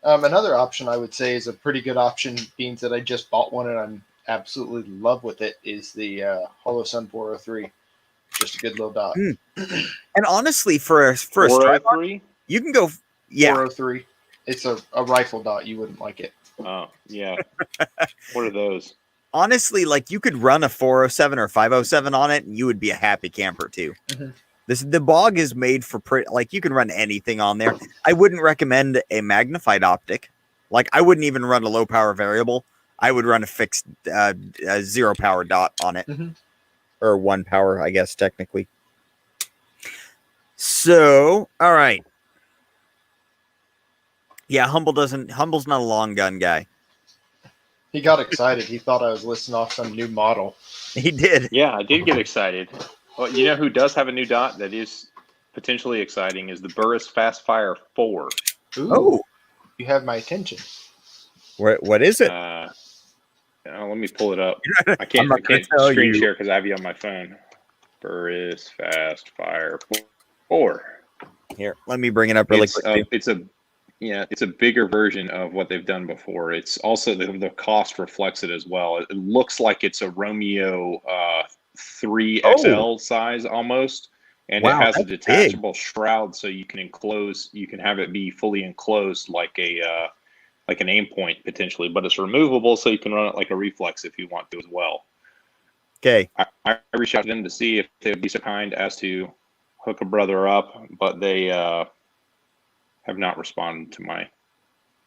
Another option I would say is a pretty good option, being that I just bought one and I'm absolutely in love with it, is the Holo Sun 403. Just a good little dot. And honestly, for a Strybog, you can go. Yeah, 403. It's a rifle dot. You wouldn't like it. Oh yeah. What are those? Honestly, you could run a 407 or 507 on it, and you would be a happy camper too. Mm-hmm. The Bog is made for you can run anything on there. I wouldn't recommend a magnified optic. I wouldn't even run a low power variable. I would run a fixed 0 power dot on it, or 1 power, I guess technically. So, all right. Yeah, Humble's not a long gun guy. He got excited. He thought I was listing off some new model. He did. Yeah, I did get excited. Well, you know who does have a new dot that is potentially exciting is the Burris Fastfire 4. Ooh, oh, you have my attention. What is it? Let me pull it up. I can't screen share because I have you on my phone. Burris Fastfire 4. Here, let me bring it up really quick. It's a bigger version of what they've done before. It's also the cost reflects it as well. It looks like it's a Romeo 3XL size almost, and it has a detachable shroud, so you can have it be fully enclosed like an aim point potentially, but it's removable, so you can run it like a reflex if you want to as well. Okay. I reached out to them to see if they would be so kind as to hook a brother up, but they have not responded to my.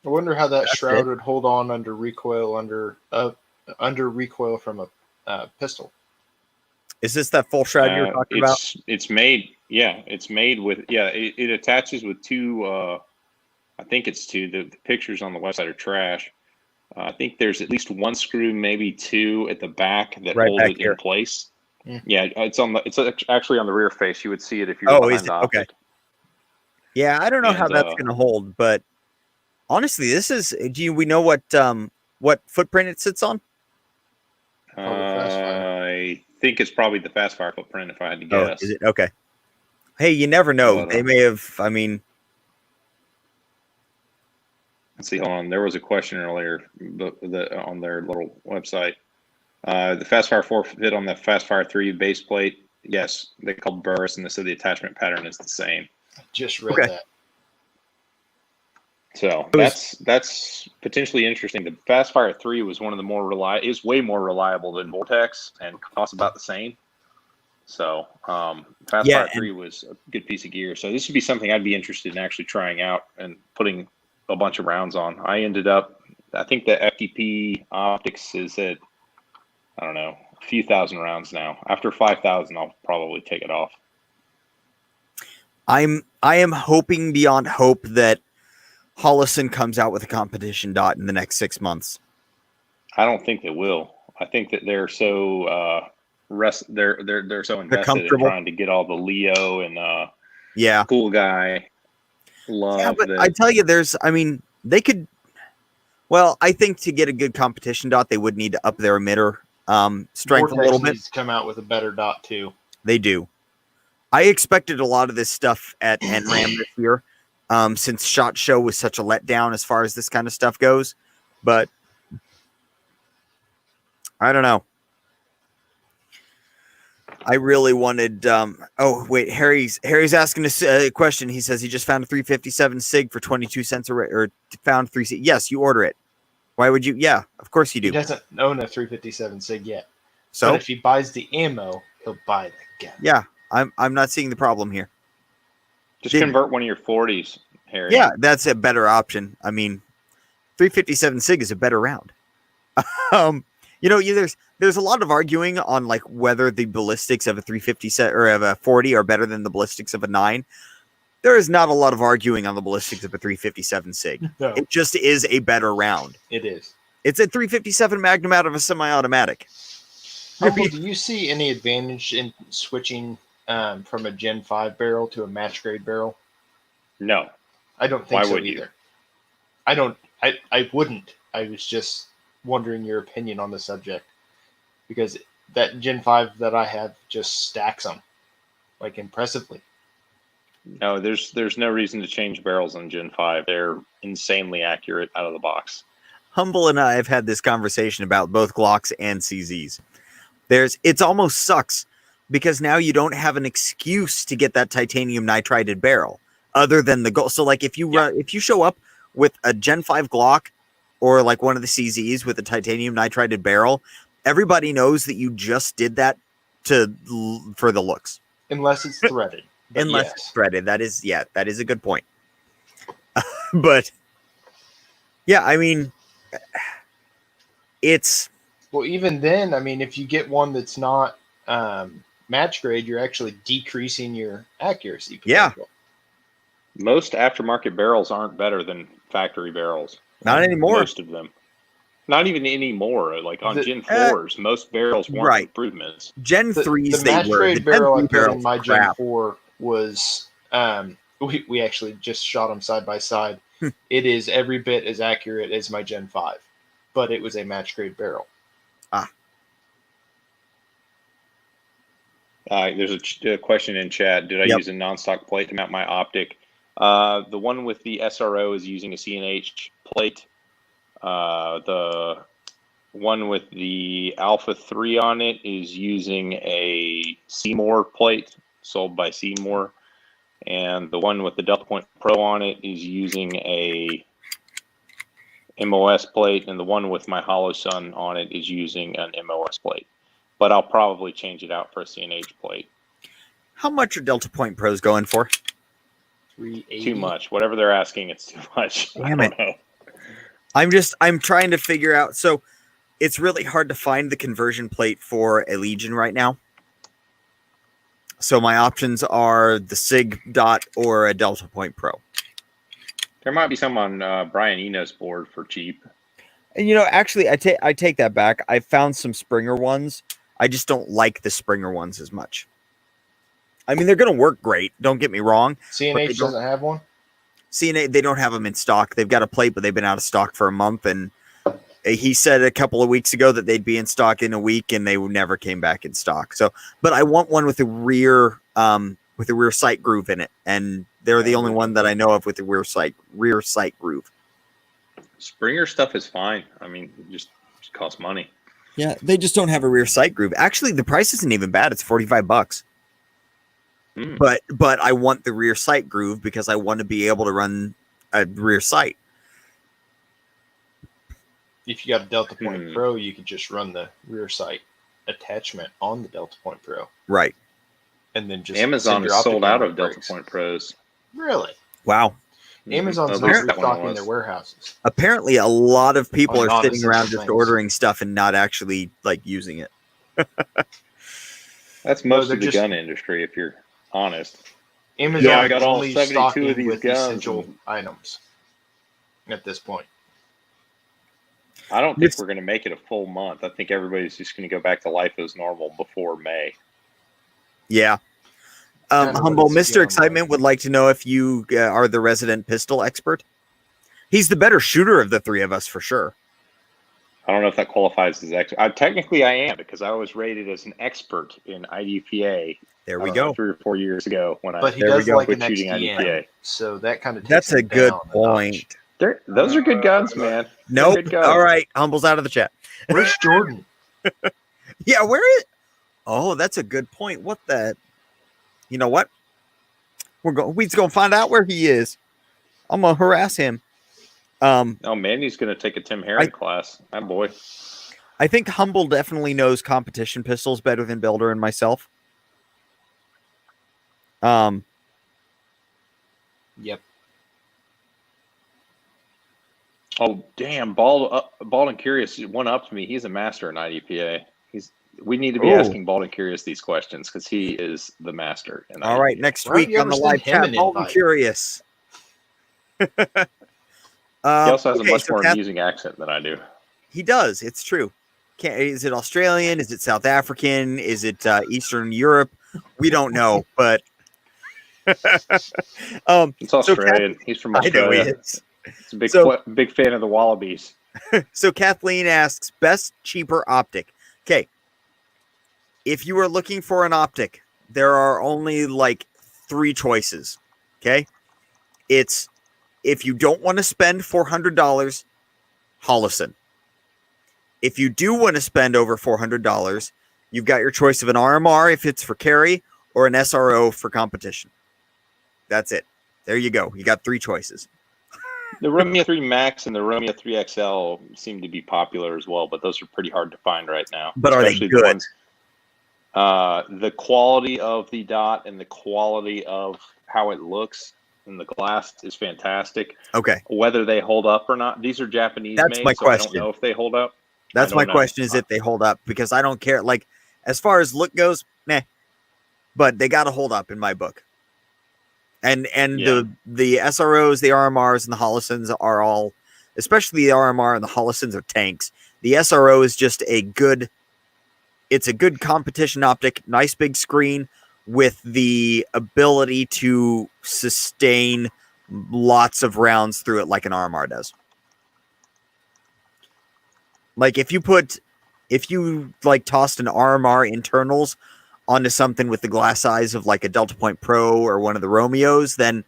I wonder how that shroud would hold on under recoil from a pistol. Is this that full shroud you're talking about? It's made. Yeah, it's made with. Yeah, it attaches with two. I think it's two. The pictures on the website are trash. I think there's at least one screw, maybe two at the back that hold it in place. Yeah, it's actually on the rear face. You would see it if you were behind the optic. Okay. Yeah, I don't know how that's going to hold, but honestly, this is. Do we know what footprint it sits on? I think it's probably the Fastfire footprint, if I had to guess. Is it? Okay. Hey, you never know. They may have. I mean, let's see. Hold on. There was a question earlier on their little website. The Fastfire 4 fit on the Fastfire 3 base plate. Yes, they called burrs, and so the attachment pattern is the same. I just read that. So that's potentially interesting. The Fastfire 3 was one of the more reliable. Is way more reliable than Vortex and costs about the same. So Fastfire 3 was a good piece of gear. So this would be something I'd be interested in actually trying out and putting a bunch of rounds on. I think the FTP optics is at, I don't know, a few thousand rounds now. After 5,000, I'll probably take it off. I am hoping beyond hope that Hollison comes out with a competition dot in the next 6 months. I don't think they will. I think that they're so they're so invested in trying to get all the Leo and cool guy love. Yeah, but I tell you, they could. Well, I think to get a good competition dot, they would need to up their emitter strength a little bit. Needs to come out with a better dot too. They do. I expected a lot of this stuff at NRAM this year. Since SHOT Show was such a letdown as far as this kind of stuff goes, but I don't know. I really wanted. Oh wait, Harry's asking a question. He says he just found a 357 SIG for 22 cents or found 3. Yes, you order it. Why would you? Yeah, of course you do. He doesn't own a 357 SIG yet. So but if he buys the ammo, he'll buy the gun. Yeah, I'm not seeing the problem here. Just convert one of your 40s, Harry. Yeah, that's a better option. I mean, 357 SIG is a better round. There's a lot of arguing on like whether the ballistics of a 350 or of a 40 are better than the ballistics of a 9. There is not a lot of arguing on the ballistics of a 357 SIG. No. It just is a better round. It is. It's a 357 Magnum out of a semi-automatic. Humble, do you see any advantage in switching from a Gen 5 barrel to a match grade barrel? No. I don't think so either. I wouldn't. I was just wondering your opinion on the subject. Because that Gen 5 that I have just stacks them, like, impressively. No, there's no reason to change barrels on Gen 5. They're insanely accurate out of the box. Humble and I have had this conversation about both Glocks and CZs. It's almost sucks because now you don't have an excuse to get that titanium nitrided barrel other than the goal. So like if you show up with a Gen 5 Glock or like one of the CZs with a titanium nitrided barrel, everybody knows that you just did that for the looks. Unless it's threaded. Unless it's threaded. That is a good point. But yeah, I mean, it's... Well, even then, I mean, if you get one that's not match grade, you're actually decreasing your accuracy potential. Yeah. Most aftermarket barrels aren't better than factory barrels. Not anymore. Most of them. Not even anymore. Like on Gen 4s, most barrels weren't improvements. Gen 3s, the match grade barrel I put in my Gen 4 was, we actually just shot them side by side. It is every bit as accurate as my Gen 5, but it was a match grade barrel. There's a question in chat. Did I use a non-stock plate to mount my optic? The one with the SRO is using a CNH plate. The one with the Alpha 3 on it is using a Seymour plate sold by Seymour. And the one with the Delta Point Pro on it is using a MOS plate. And the one with my Hollow Sun on it is using an MOS plate. But I'll probably change it out for a CNH plate. How much are Delta Point Pros going for? $380. Too much. Whatever they're asking, it's too much. Damn I it. don't know. I'm trying to figure out. So it's really hard to find the conversion plate for a Legion right now. So my options are the SIG Dot or a Delta Point Pro. There might be some on Brian Eno's board for cheap. And actually, I take that back. I found some Springer ones. I just don't like the Springer ones as much. I mean, they're going to work great. Don't get me wrong. CNH doesn't have one? CNH, they don't have them in stock. They've got a plate, but they've been out of stock for a month. And he said a couple of weeks ago that they'd be in stock in a week, and they never came back in stock. So, but I want one with a rear sight groove in it, and they're the only one that I know of with the rear sight groove. Springer stuff is fine. I mean, it just costs money. Yeah, they just don't have a rear sight groove. Actually, the price isn't even bad. It's $45. but I want the rear sight groove because I want to be able to run a rear sight. If you got a Delta Point Pro, you could just run the rear sight attachment on the Delta Point Pro. Right. And then just Amazon is sold out of Delta Point Pros. Really? Wow. Amazon's not restocking their warehouses. Apparently, a lot of people are sitting around just ordering stuff and not actually like using it. That's most of the gun industry, if you're honest. Amazon I got all only 72 of these with guns essential items at this point. I don't think we're going to make it a full month. I think everybody's just going to go back to life as normal before May. Yeah. Humble Mr. Excitement would like to know if you are the resident pistol expert. He's the better shooter of the three of us for sure. I don't know if that qualifies as expert. Technically, I am because I was rated as an expert in IDPA. There we go. 3 or 4 years ago when he does like an IDPA, so that kind of that's a good point. Those are good guns, man. Nope. All right, Humble's out of the chat. Where's Jordan? Yeah, where is? Oh, that's a good point. What the? You know what? We're going to find out where he is. I'm gonna harass him. Oh, Mandy's gonna take a Tim Herron class. My boy. I think Humble definitely knows competition pistols better than Builder and myself. Yep. Oh damn! Bald and Curious one up to me. He's a master in IDPA. We need to be asking Bald and Curious these questions because he is the master. All right, next week on the live chat, Bald and Curious. He also has a much more amusing accent than I do. He does. It's true. Is it Australian? Is it South African? Is it Eastern Europe? We don't know, but it's Australian. He's from Australia. I know he is. He's a big fan of the Wallabies. So Kathleen asks, best cheaper optic. Okay. If you are looking for an optic, there are only like 3 choices. Okay. It's if you don't want to spend $400, Holosun. If you do want to spend over $400, you've got your choice of an RMR if it's for carry or an SRO for competition. That's it. There you go. You got 3 choices. The Romeo 3 Max and the Romeo 3 XL seem to be popular as well, but those are pretty hard to find right now. But are they good? The quality of the dot and the quality of how it looks in the glass is fantastic. Okay. Whether they hold up or not, these are Japanese That's made, my so question. I don't know if they hold up. That's my question is if they hold up, because I don't care. Like, as far as look goes, meh. But they got to hold up in my book. And the SROs, the RMRs, and the Holosuns are all, especially the RMR and the Holosuns are tanks. The SRO is just it's a good competition optic, nice big screen with the ability to sustain lots of rounds through it like an RMR does. Like if you tossed an RMR internals onto something with the glass size of like a Delta Point Pro or one of the Romeos, then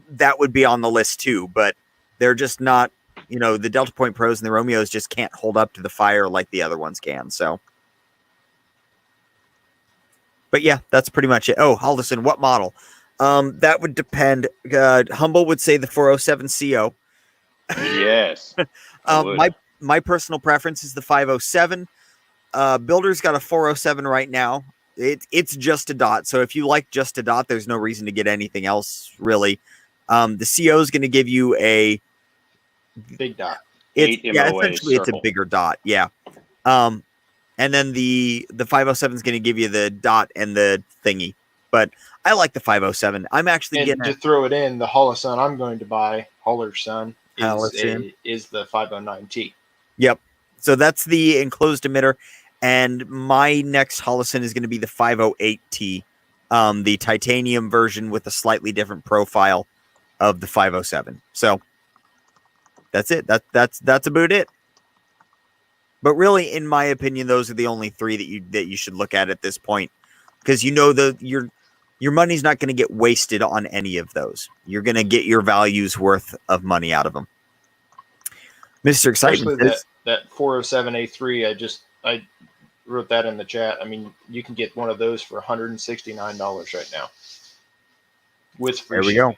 that would be on the list too. But they're just not, the Delta Point Pros and the Romeos just can't hold up to the fire like the other ones can. So, but yeah, that's pretty much it. Oh, Holosun, what model? That would depend. Humble would say the 407 CO. Yes. My personal preference is the 507. Builder's got a 407 right now. It's just a dot. So if you like just a dot, there's no reason to get anything else really. The CO is going to give you a big dot. Essentially it's a bigger dot. Yeah. And then the 507 is going to give you the dot and the thingy. But I like the 507. I'm actually getting to throw it in. The Holosun I'm going to buy, Holosun, is the 509T. Yep. So that's the enclosed emitter. And my next Holosun is going to be the 508T, the titanium version with a slightly different profile of the 507. So that's it. That's about it. But really, in my opinion, those are the only 3 that you should look at this point, because your money's not going to get wasted on any of those. You're going to get your value's worth of money out of them. Mr. Excitement, especially that 407A3. I wrote that in the chat. I mean, you can get one of those for $169 right now. with free There we shipping.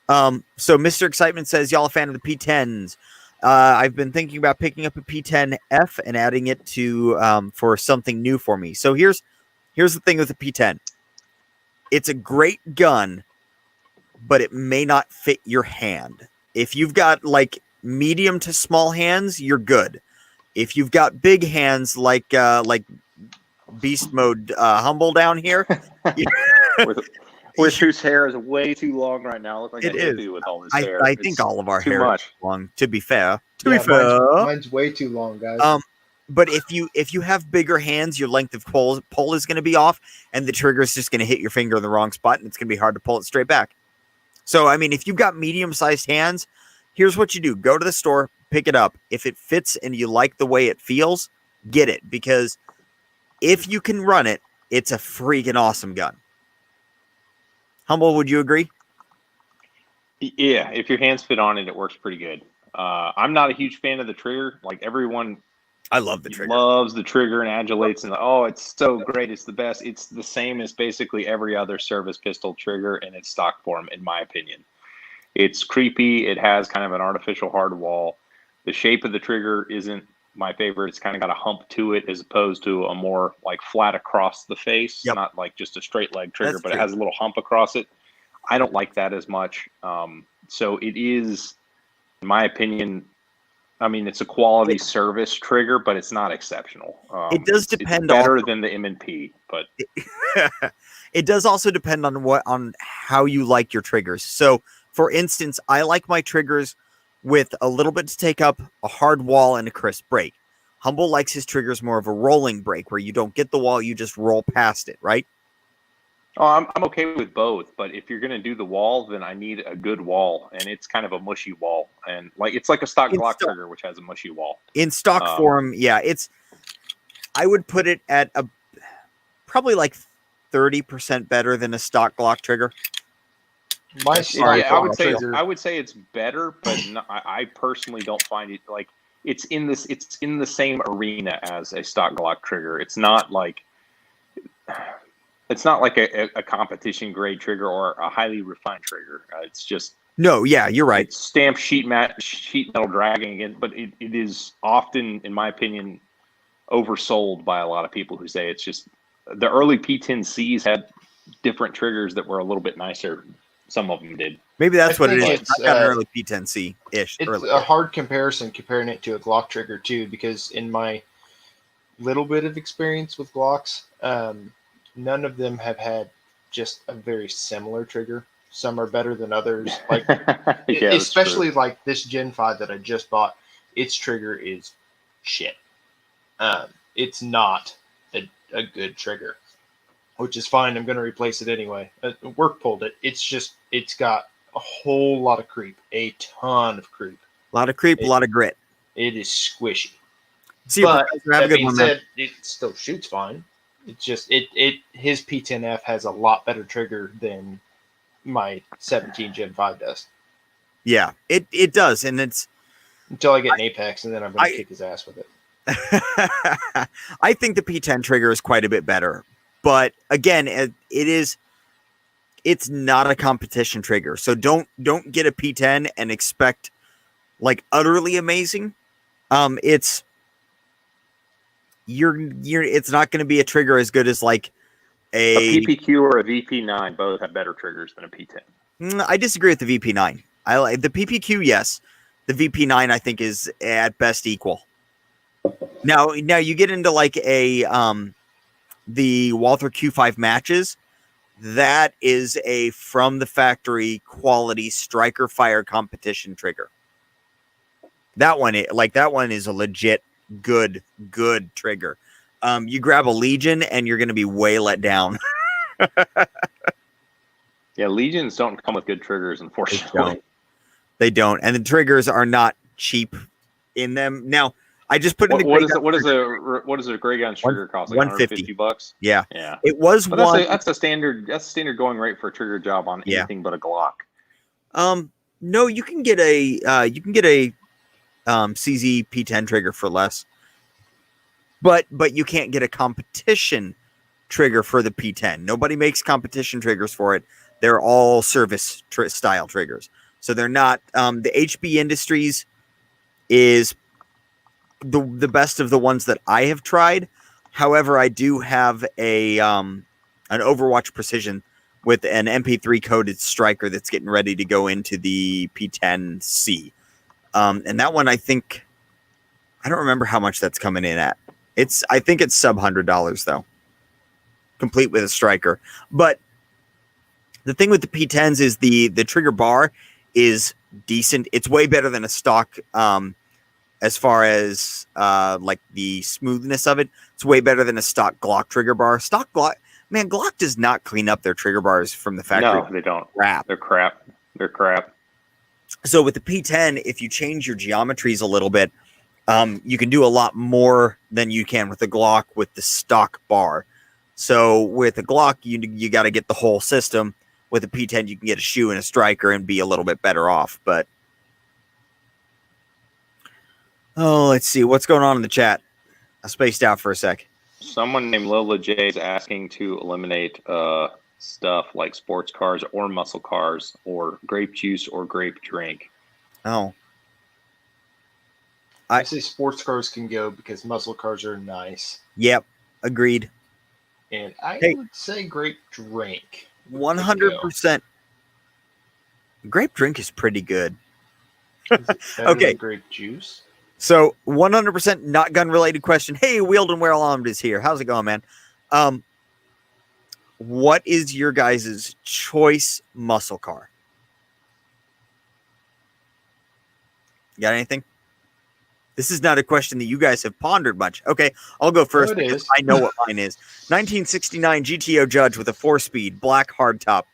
go. So Mr. Excitement says, y'all a fan of the P10s? I've been thinking about picking up a P10F and adding it to for something new for me. So here's the thing with the P10. It's a great gun, but it may not fit your hand. If you've got like medium to small hands, you're good. If you've got big hands like beast mode Humble down here, with whose hair is way too long right now. I look like it a is. hippie with all this hair. I think all of our too hair much. is long. To be fair, mine's way too long, guys. But if you have bigger hands, your length of pull is going to be off, and the trigger is just going to hit your finger in the wrong spot, and it's going to be hard to pull it straight back. So, I mean, if you've got medium-sized hands, here's what you do. Go to the store, pick it up. If it fits and you like the way it feels, get it. Because if you can run it, it's a freaking awesome gun. Humble, would you agree? Yeah, if your hands fit on it, it works pretty good. I'm not a huge fan of the trigger. Like everyone, I love the trigger. Loves the trigger and adulates and it's so great. It's the best. It's the same as basically every other service pistol trigger in its stock form, in my opinion. It's creepy. It has kind of an artificial hard wall. The shape of the trigger isn't my favorite. It's kind of got a hump to it as opposed to a more like flat across the face, not like just a straight leg trigger, That's but true. It has a little hump across it. I don't like that as much. So it is, in my opinion, I mean, it's a quality service trigger, but it's not exceptional. It does depend. It's better than the M&P, but it does also depend on how you like your triggers. So, for instance, I like my triggers with a little bit to take up, a hard wall, and a crisp break. Humble likes his triggers more of a rolling break, where you don't get the wall, you just roll past it, right? Oh, I'm okay with both, but if you're going to do the wall, then I need a good wall, and it's kind of a mushy wall, and like it's like a stock Glock trigger, which has a mushy wall. In stock form, yeah, I would put it at probably like 30% better than a stock Glock trigger. I would say it's better, but I personally don't find it like it's in the same arena as a stock Glock trigger. It's not like a competition grade trigger or a highly refined trigger. It's just you're right. It's stamped sheet metal dragging again, but it is often, in my opinion, oversold by a lot of people who say it's just the early P10Cs had different triggers that were a little bit nicer. Some of them did. Maybe that's what it is. I got an early P10C-ish. It's a hard comparison comparing it to a Glock trigger too, because in my little bit of experience with Glocks, none of them have had just a very similar trigger. Some are better than others. Like, especially like this Gen 5 that I just bought, its trigger is shit. It's not a good trigger, which is fine. I'm going to replace it anyway. Work pulled it. It's got a whole lot of creep, a ton of creep. A lot of creep, a lot of grit. It is squishy. See, but that being said, it still shoots fine. It's just his P10F has a lot better trigger than my 17 Gen 5 does. Yeah, it does, and it's until I get an Apex, and then I'm going to kick his ass with it. I think the P10 trigger is quite a bit better, but again, it's not a competition trigger, so don't get a P10 and expect like utterly amazing. It's not going to be a trigger as good as like a PPQ or a VP9. Both have better triggers than a P10. I disagree with the VP9. I like the PPQ, yes. The VP9 I think is at best equal. Now you get into like the Walther Q5 matches. That is a from the factory quality striker fire competition trigger. That one is a legit good trigger. You grab a Legion and you're going to be way let down. Yeah, Legions don't come with good triggers, unfortunately. They don't, and the triggers are not cheap in them. Now, I just put in what does a Gray Gun trigger cost? Like $150? Yeah. It was one. That's a standard going rate for a trigger job on anything but a Glock. No, you can get a CZ P10 trigger for less. But you can't get a competition trigger for the P10. Nobody makes competition triggers for it. They're all service style triggers. So they're not, the HB Industries is the best of the ones that I have tried. However, I do have an Overwatch Precision with an MP3 coded striker that's getting ready to go into the P10C. And that one, I don't remember how much that's coming in at. I think it's sub $100 though, complete with a striker. But the thing with the P10s is the trigger bar is decent. It's way better than a stock, as far as like the smoothness of it. It's way better than a stock Glock trigger bar. Stock Glock, man, Glock does not clean up their trigger bars from the factory. No, they don't. Crap. They're crap. They're crap. So with the P10, if you change your geometries a little bit, you can do a lot more than you can with the Glock with the stock bar. So with a Glock, you got to get the whole system. With a P10, you can get a shoe and a striker and be a little bit better off. But let's see what's going on in the chat. I spaced out for a sec. Someone named Lola J is asking to eliminate stuff like sports cars or muscle cars or grape juice or grape drink. Oh, I say sports cars can go because muscle cars are nice. Yep, agreed. And I would say grape drink. 100%. Grape drink is pretty good. Is it better Okay. than grape juice? So 100% not gun related question. Hey, Wield and Well Armed is here. How's it going, man? What is your guys' choice muscle car? Got anything? This is not a question that you guys have pondered much. Okay, I'll go first because I know what mine is. 1969 GTO Judge with a 4-speed black hardtop.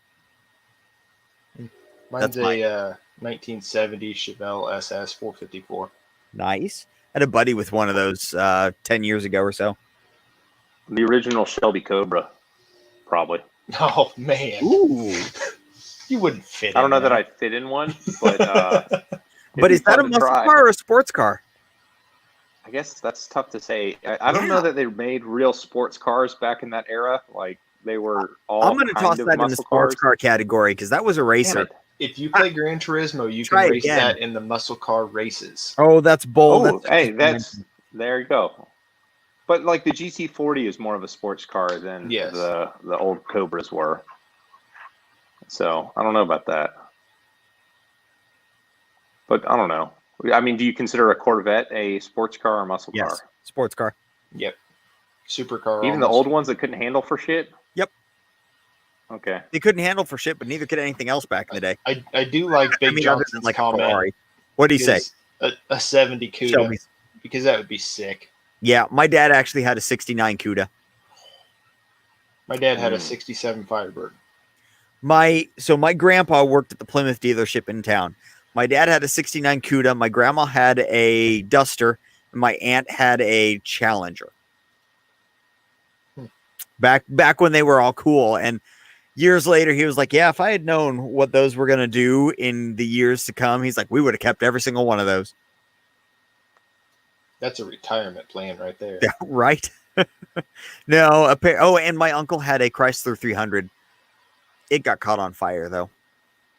Mine's a 1970 Chevelle SS 454. Nice. I had a buddy with one of those 10 years ago or so. The original Shelby Cobra, probably. Oh, man. Ooh. You wouldn't fit I don't know that I'd fit in one, but but is that a muscle car or a sports car? I guess that's tough to say. I don't know that they made real sports cars back in that era. Like they were all. I'm going to toss that in the sports car category because that was a racer. If you play Gran Turismo, you can race that in the muscle car races. Oh, that's bold. Oh, hey, there you go. But like the GT40 is more of a sports car than the old Cobras were. So I don't know about that. But I don't know. I mean, do you consider a Corvette a sports car or muscle car? Sports car. Yep. Supercar. Even the old ones that couldn't handle for shit? Yep. Okay. They couldn't handle for shit, but neither could anything else back in the day. I do like Big Johnson's like comment. What do you say? A 70 CUDA. Shelby. Because that would be sick. Yeah, my dad actually had a 69 CUDA. My dad had a 67 Firebird. My grandpa worked at the Plymouth dealership in town. My dad had a 69 CUDA. My grandma had a Duster. And my aunt had a Challenger. Back when they were all cool. And years later, he was like, yeah, if I had known what those were going to do in the years to come, he's like, we would have kept every single one of those. That's a retirement plan right there. Yeah, right? No. And my uncle had a Chrysler 300. It got caught on fire, though.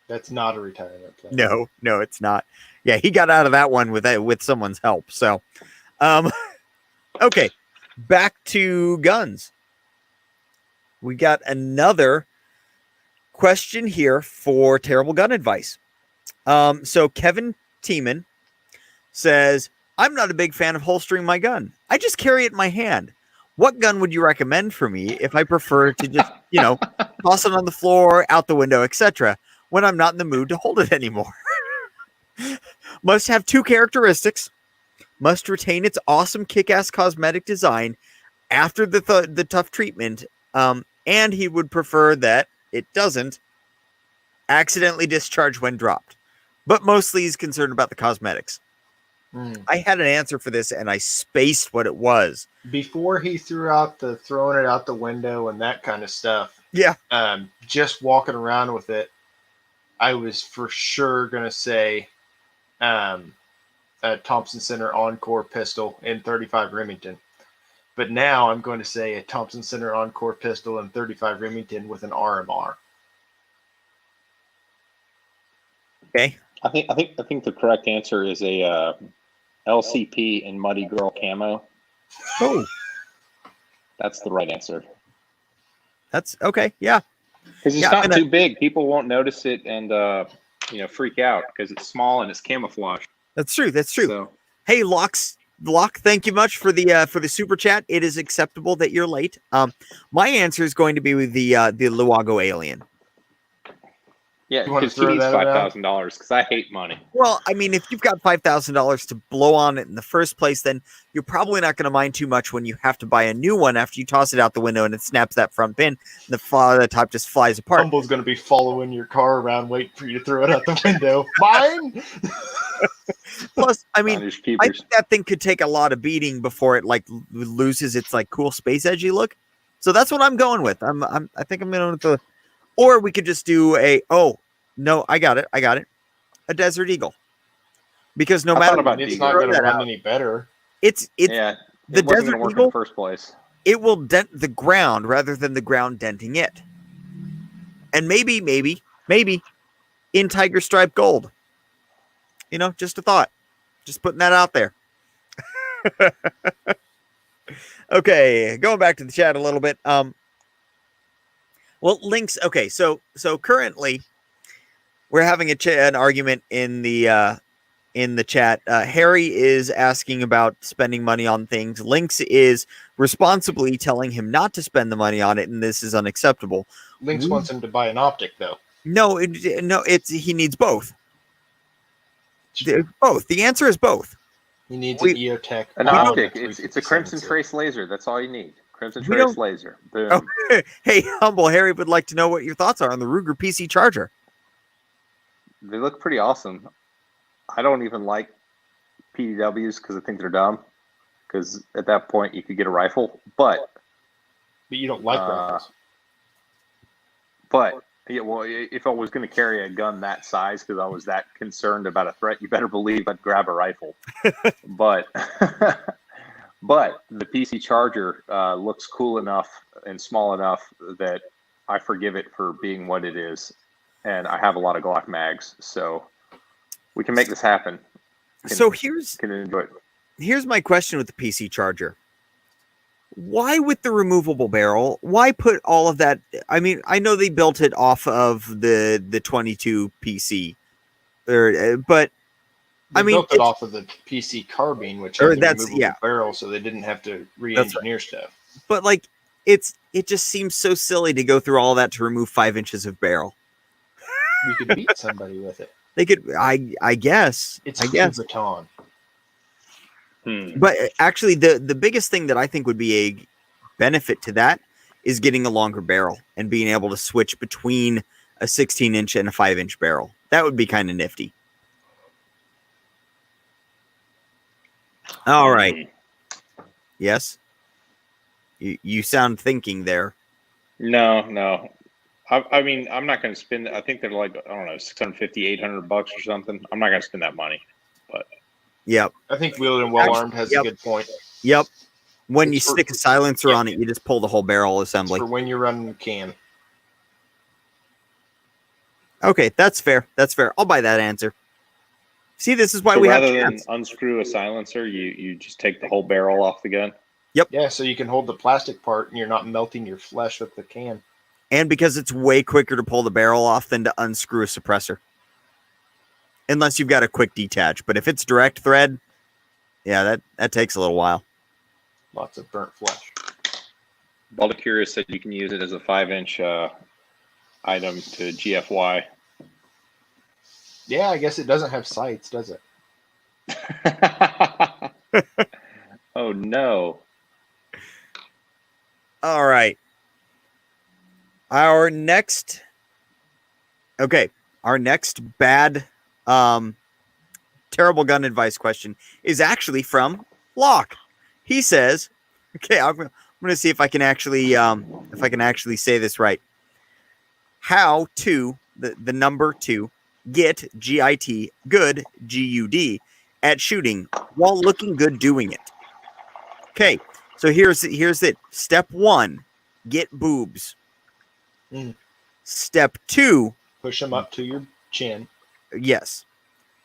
That's not a retirement plan. No, it's not. Yeah, he got out of that one with someone's help. So, okay, back to guns. We got another question here for terrible gun advice. So Kevin Tiemann says, I'm not a big fan of holstering my gun. I just carry it in my hand. What gun would you recommend for me if I prefer to just, toss it on the floor, out the window, etc., when I'm not in the mood to hold it anymore? Must have 2 characteristics. Must retain its awesome kick-ass cosmetic design after the tough treatment. And he would prefer that it doesn't accidentally discharge when dropped. But mostly he's concerned about the cosmetics. I had an answer for this, and I spaced what it was. Before he throwing it out the window and that kind of stuff. Yeah. Just walking around with it, I was for sure going to say a Thompson Center Encore pistol in 35 Remington. But now I'm going to say a Thompson Center Encore pistol in 35 Remington with an RMR. Okay. I think the correct answer is a LCP in Muddy Girl camo. Oh, That's the right answer. that's okay. Yeah. Because it's Yeah, not too big. People won't notice it and freak out because it's small and it's camouflage. That's true. That's true. So, Hey, Lock, thank you much for the super chat. It is acceptable that you're late. My answer is going to be with the Luago alien. yeah, because he needs $5,000 because I hate money. Well, I mean, if you've got $5,000 to blow on it in the first place, then you're probably not going to mind too much when you have to buy a new one after you toss it out the window and it snaps that front pin. And the top just flies apart. Humble's going to be following your car around, waiting for you to throw it out the window. Mine. Plus, I mean, I think that thing could take a lot of beating before it like loses its like cool space edgy look. So that's what I'm going with. I think I'm going with the. Or we could just do I got it. A Desert Eagle. Because no matter what, it's not going to run any better. The Desert Eagle in the first place. It will dent the ground rather than the ground denting it. And maybe in Tiger Stripe Gold. Just a thought. Just putting that out there. Okay, going back to the chat a little bit. Well, links. Okay, so currently we're having an argument in the chat. Harry is asking about spending money on things. Lynx is responsibly telling him not to spend the money on it, and this is unacceptable. Lynx wants him to buy an optic, though. No, he needs both. Both. The answer is both. He needs an EOTech. An optic. It's a Crimson Trace laser. That's all you need. Crimson Trace laser. Boom. Oh, hey, Humble, Harry would like to know what your thoughts are on the Ruger PC Charger. They look pretty awesome. I don't even like PDWs because I think they're dumb. Because at that point you could get a rifle, but you don't like rifles. But yeah, well, if I was going to carry a gun that size because I was that concerned about a threat, you better believe I'd grab a rifle. But the PC Charger looks cool enough and small enough that I forgive it for being what it is. And I have a lot of Glock mags, so we can make this happen. Can enjoy it. Here's my question with the PC Charger. Why with the removable barrel? Why put all of that? I mean, I know they built it off of the 22 PC, but they built it off of the PC carbine, which has a removable barrel, so they didn't have to re-engineer stuff. But like, it just seems so silly to go through all that to remove 5 inches of barrel. You could beat somebody with it. They could, I guess. It's a baton. But actually, the biggest thing that I think would be a benefit to that is getting a longer barrel and being able to switch between a 16-inch and a 5-inch barrel. That would be kind of nifty. All right. Yes? You sound thinking there. No. I mean, I'm not going to spend. I think they're like, I don't know, $650, $800 or something. I'm not going to spend that money. But yep, I think Wheeled and Well Armed has a good point. Yep, when you stick a silencer on it, you just pull the whole barrel assembly. For when you're running the can. Okay, that's fair. That's fair. I'll buy that answer. See, this is why we have rather than unscrew a silencer, you just take the whole barrel off the gun. Yep. Yeah, so you can hold the plastic part and you're not melting your flesh with the can. And because it's way quicker to pull the barrel off than to unscrew a suppressor. Unless you've got a quick detach. But if it's direct thread, yeah, that takes a little while. Lots of burnt flesh. Balda Curious said you can use it as a 5-inch item to GFY. Yeah, I guess it doesn't have sights, does it? Oh, no. All right. Our next bad, terrible gun advice question is actually from Locke. He says, okay, I'm going to see if I can actually say this right. How to, the number 2, get GIT, good, GUD, at shooting while looking good doing it. Okay, so here's it. Step 1, get boobs. Step 2, push them up to your chin. Yes.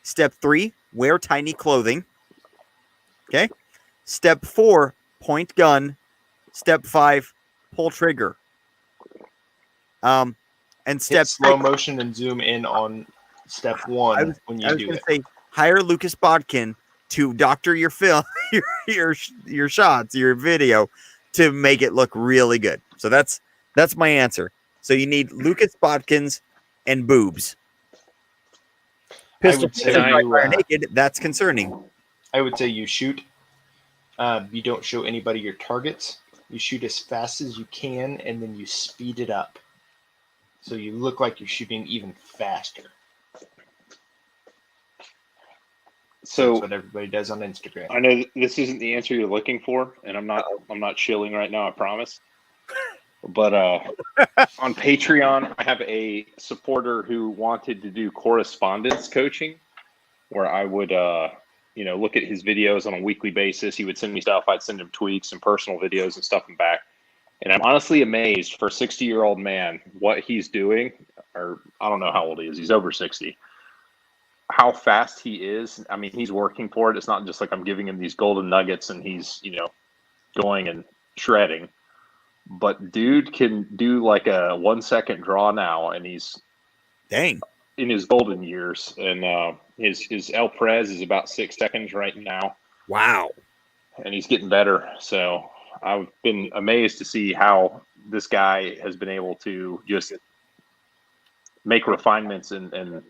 Step 3, wear tiny clothing. Okay. Step 4, point gun. Step 5, pull trigger. And step Hit slow motion and zoom in on step 1 when you do gonna it. say, hire Lucas Bodkin to doctor your film, your shots, your video to make it look really good. So that's my answer. So you need Lucas Bodkins and boobs. Pistol naked. That's concerning. I would say you shoot. You don't show anybody your targets. You shoot as fast as you can, and then you speed it up, so you look like you're shooting even faster. So that's what everybody does on Instagram. I know this isn't the answer you're looking for, and I'm not shilling right now, I promise. But on Patreon, I have a supporter who wanted to do correspondence coaching, where I would look at his videos on a weekly basis. He would send me stuff. I'd send him tweaks and personal videos and stuff and back. And I'm honestly amazed for a 60-year-old man what he's doing, or I don't know how old he is. He's over 60. How fast he is. I mean, he's working for it. It's not just like I'm giving him these golden nuggets and he's, going and shredding. But dude can do like a 1-second draw now, and he's in his golden years. And his El Prez is about 6 seconds right now. Wow. And he's getting better. So I've been amazed to see how this guy has been able to just make refinements and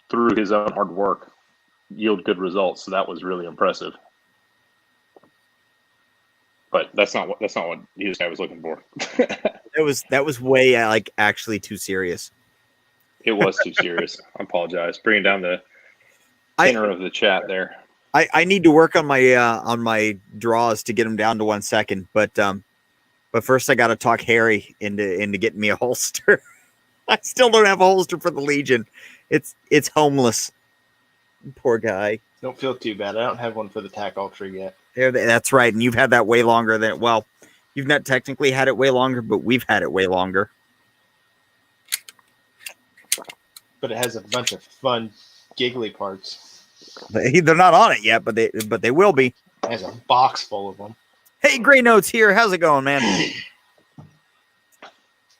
through his own hard work yield good results. So that was really impressive. But that's not what this guy was looking for. that was way actually too serious. It was too serious. I apologize. Bringing down the tenor of the chat there. I need to work on my draws to get them down to 1 second, but first I got to talk Harry into getting me a holster. I still don't have a holster for the Legion. It's homeless. Poor guy. Don't feel too bad. I don't have one for the TAC Ultra yet. Yeah, that's right. And you've had that way longer than, well, you've not technically had it way longer, but we've had it way longer. But it has a bunch of fun, giggly parts. They're not on it yet, but they will be. It has a box full of them. Hey, Gray Notes here. How's it going, man?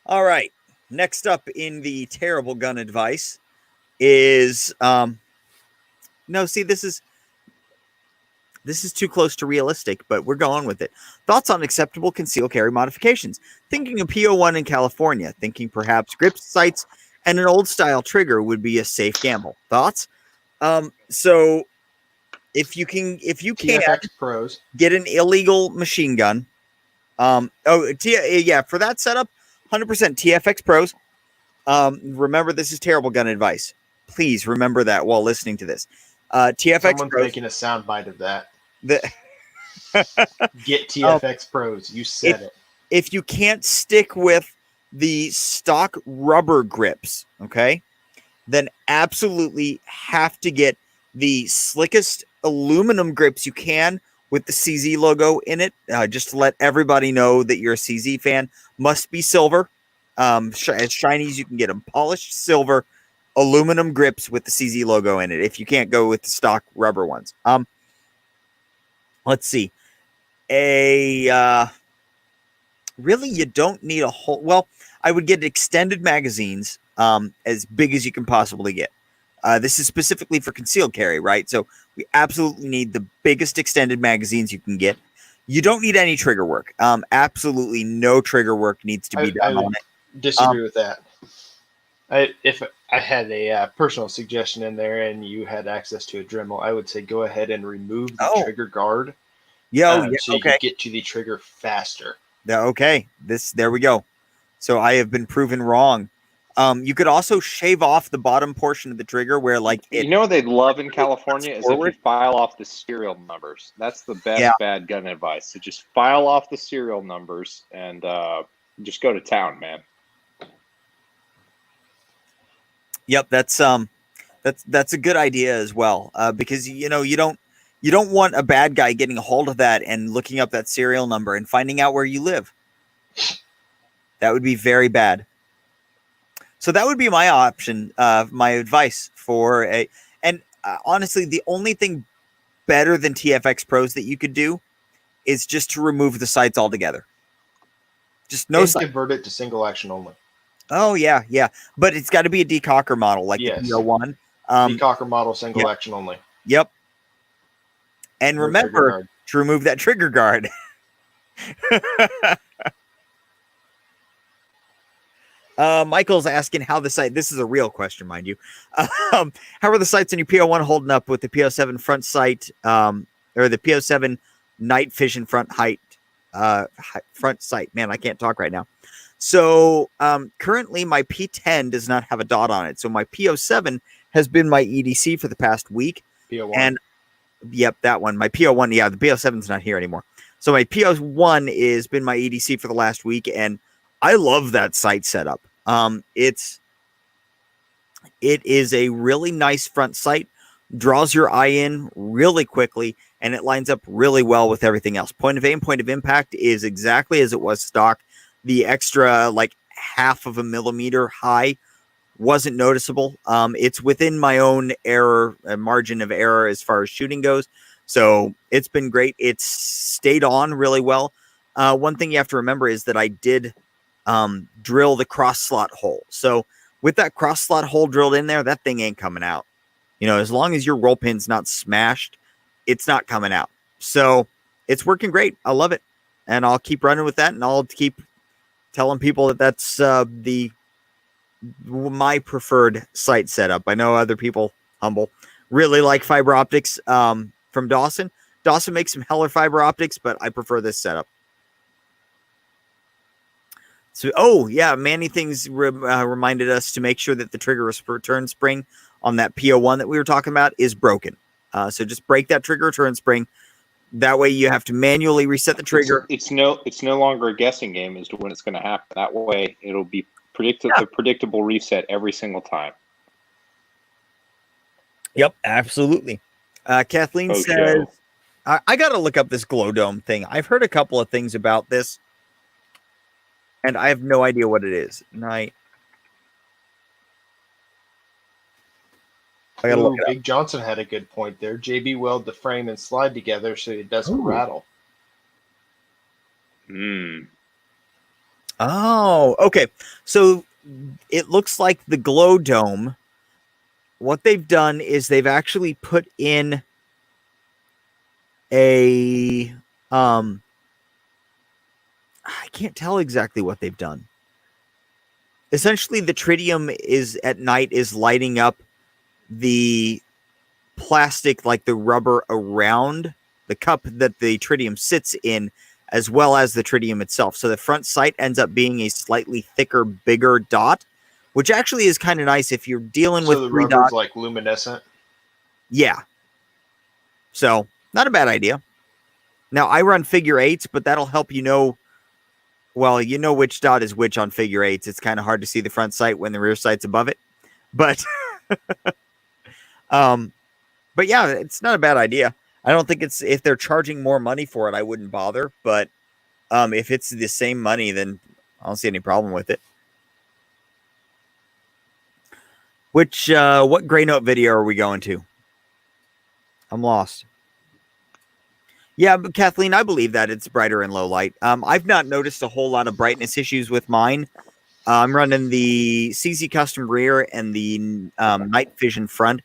All right. Next up in the terrible gun advice is no, see, this is too close to realistic, but we're going with it. Thoughts on acceptable concealed carry modifications? Thinking of PO1 in California, thinking perhaps grip sights and an old style trigger would be a safe gamble. Thoughts? So if you can TFX Pros, get an illegal machine gun. For that setup, 100% TFX Pros. Remember, this is terrible gun advice. Please remember that while listening to this. TFX Someone's Pros, making a soundbite of that. Get TFX Pros. You said it. If you can't stick with the stock rubber grips, okay, then absolutely have to get the slickest aluminum grips you can with the CZ logo in it. Just to let everybody know that you're a CZ fan. Must be silver. As shiny as you can get them. Polished silver aluminum grips with the CZ logo in it. If you can't go with the stock rubber ones. Let's see. Really, you don't need a whole. Well, I would get extended magazines, as big as you can possibly get. This is specifically for concealed carry, right? So we absolutely need the biggest extended magazines you can get. You don't need any trigger work. Absolutely no trigger work needs to be done on it. Disagree with that. If I had a personal suggestion in there and you had access to a Dremel, I would say go ahead and remove the trigger guard. So you get to the trigger faster. Okay, there we go. So I have been proven wrong. You could also shave off the bottom portion of the trigger where, like, you know what they'd love in California is if you file off the serial numbers. That's the best bad gun advice. So just file off the serial numbers and just go to town, man. Yep, that's a good idea as well, because you don't want a bad guy getting a hold of that and looking up that serial number and finding out where you live. That would be very bad. So that would be my option, my advice for a. And honestly, the only thing better than TFX Pros that you could do is just to remove the sights altogether. Just no sight. Convert it to single action only. Oh yeah, but it's got to be a decocker model like the P01. Decocker model, single action only. Yep. And remember to remove that trigger guard. Michael's asking how the sight. This is a real question, mind you. How are the sights in your P01 holding up with the P07 front sight, or the P07 night vision front sight? Man, I can't talk right now. So currently my P10 does not have a dot on it. So my P07 has been my EDC for the past week. P01. And yep, that one. My P01, the P07 is not here anymore. So my P01 has been my EDC for the last week, and I love that sight setup. It is a really nice front sight, draws your eye in really quickly, and it lines up really well with everything else. Point of aim, point of impact is exactly as it was stock. The extra like 0.5 millimeter high wasn't noticeable. It's within my own margin of error as far as shooting goes. So it's been great. It's stayed on really well. One thing you have to remember is that I did drill the cross slot hole. So with that cross slot hole drilled in there, that thing ain't coming out. You know, as long as your roll pin's not smashed, it's not coming out. So it's working great. I love it. And I'll keep running with that, and I'll keep telling people that that's my preferred sight setup. I know other people, Humble, really like fiber optics from Dawson. Dawson makes some heller fiber optics, but I prefer this setup. So, oh yeah, Manny Things reminded us to make sure that the trigger return spring on that P01 that we were talking about is broken. So just break that trigger return spring. That way you have to manually reset the trigger. It's no longer a guessing game as to when it's going to happen. That way it'll be a predictable reset every single time. Yep, absolutely. Kathleen says, I got to look up this glow dome thing. I've heard a couple of things about this, and I have no idea what it is. Big Johnson had a good point there. JB weld the frame and slide together so it doesn't rattle. Oh, okay. So it looks like the glow dome. What they've done is they've actually put in I can't tell exactly what they've done. Essentially, the tritium is at night is lighting up the plastic, like the rubber around the cup that the tritium sits in, as well as the tritium itself. So the front sight ends up being a slightly thicker, bigger dot, which actually is kind of nice if you're dealing with the three rubber's dots. Like luminescent. Yeah. So not a bad idea. Now I run figure eights, but that'll help you know. Well, you know which dot is which on figure eights. It's kind of hard to see the front sight when the rear sight's above it, but but yeah, it's not a bad idea. I don't think if they're charging more money for it, I wouldn't bother. But if it's the same money, then I don't see any problem with it. What gray note video are we going to? I'm lost. Yeah, but Kathleen, I believe that it's brighter in low light. I've not noticed a whole lot of brightness issues with mine. I'm running the CZ Custom rear and the night vision front.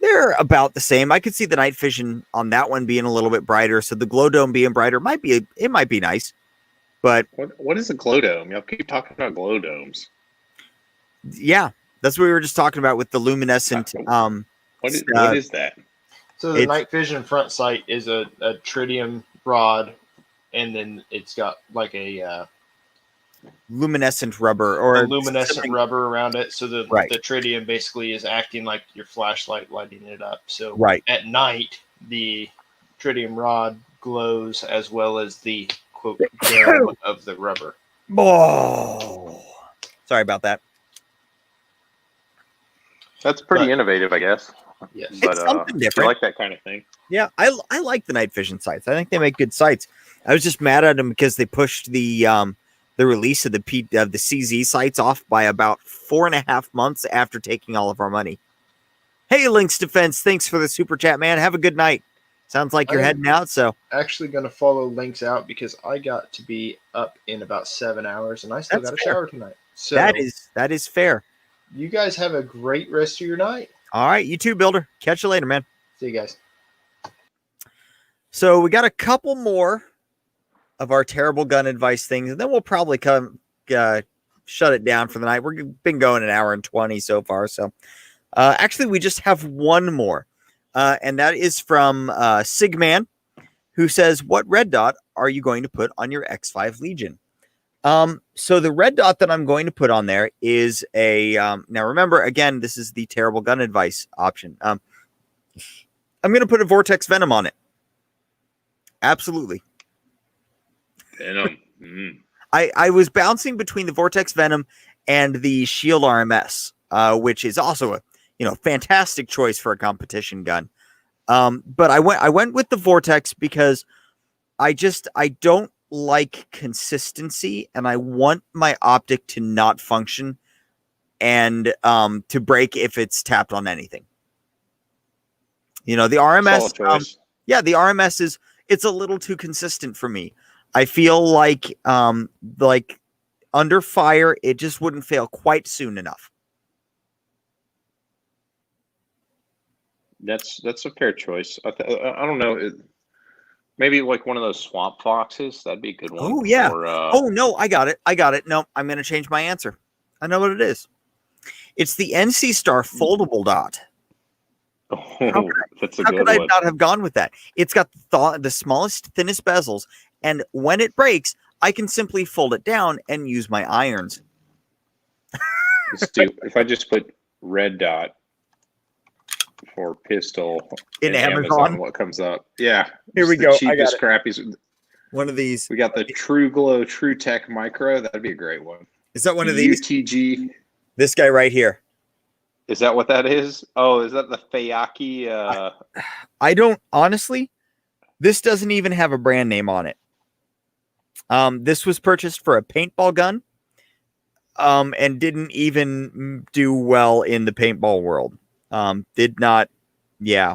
They're about the same. I could see the night vision on that one being a little bit brighter, so the glow dome being brighter might be nice. But what is a glow dome? Y'all keep talking about glow domes. Yeah, that's what we were just talking about with the luminescent. What is that? So the night vision front sight is a tritium rod, and then it's got like a luminescent rubber or luminescent rubber around it. So the tritium basically is acting like your flashlight, lighting it up. So at night, the tritium rod glows as well as the quote dome of the rubber. Oh, sorry about that. That's pretty innovative, I guess. Yes, but, it's something different. I like that kind of thing. Yeah, I like the night vision sights. I think they make good sights. I was just mad at them because they pushed the the release of the CZ sights off by about 4.5 months after taking all of our money. Hey, Lynx Defense, thanks for the super chat, man. Have a good night. Sounds like you're heading out, so actually going to follow Lynx out because I got to be up in about 7 hours and I still got a shower tonight. So that is fair. You guys have a great rest of your night. All right, you too, Builder. Catch you later, man. See you guys. So we got a couple more of our terrible gun advice things, and then we'll probably come shut it down for the night. We've been going an hour and 20 so far. So actually, we just have one more, and that is from Sigman, who says, what red dot are you going to put on your X5 Legion? So the red dot that I'm going to put on there is a, now remember, again, this is the terrible gun advice option. I'm going to put a Vortex Venom on it. Absolutely. Venom. I was bouncing between the Vortex Venom and the Shield RMS, which is also a, fantastic choice for a competition gun. But I went with the Vortex because I don't like consistency, and I want my optic to not function and to break if it's tapped on anything. The RMS, the RMS it's a little too consistent for me. I feel like under fire, it just wouldn't fail quite soon enough. That's a fair choice. I don't know. Maybe like one of those Swamp Foxes. That'd be a good one. Oh, yeah. Or, no, I got it. No, I'm going to change my answer. I know what it is. It's the NC Star foldable dot. Oh, that's a how good could one. I not have gone with that? It's got the smallest, thinnest bezels, and when it breaks, I can simply fold it down and use my irons. If I just put red dot for pistol in Amazon, what comes up? Yeah, here we go. Cheapest, crappiest. One of these. We got the True Glow True Tech Micro. That'd be a great one. Is that one of these? UTG. This guy right here. Is that what that is? Oh, is that the Fayaki? I don't, honestly, this doesn't even have a brand name on it. This was purchased for a paintball gun, and didn't even do well in the paintball world. Did not, yeah.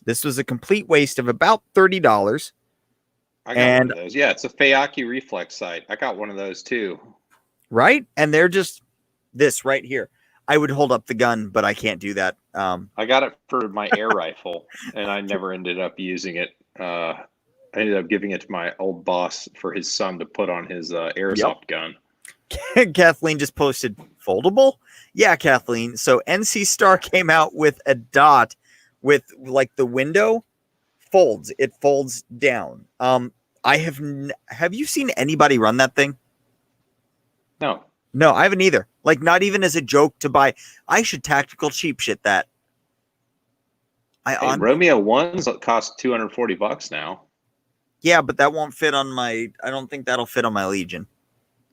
This was a complete waste of about $30. I got one of those. Yeah, it's a Fayaki reflex sight. I got one of those too. Right? And they're just this right here. I would hold up the gun, but I can't do that. I got it for my air rifle, and I never ended up using it. I ended up giving it to my old boss for his son to put on his airsoft gun. Kathleen just posted foldable. Yeah, Kathleen. So NC Star came out with a dot with like the window folds. It folds down. I have you seen anybody run that thing? No, I haven't either. Like, not even as a joke to buy. I should tactical cheap shit that. Romeo ones cost $240 now. Yeah, but that won't fit on my. I don't think that'll fit on my Legion.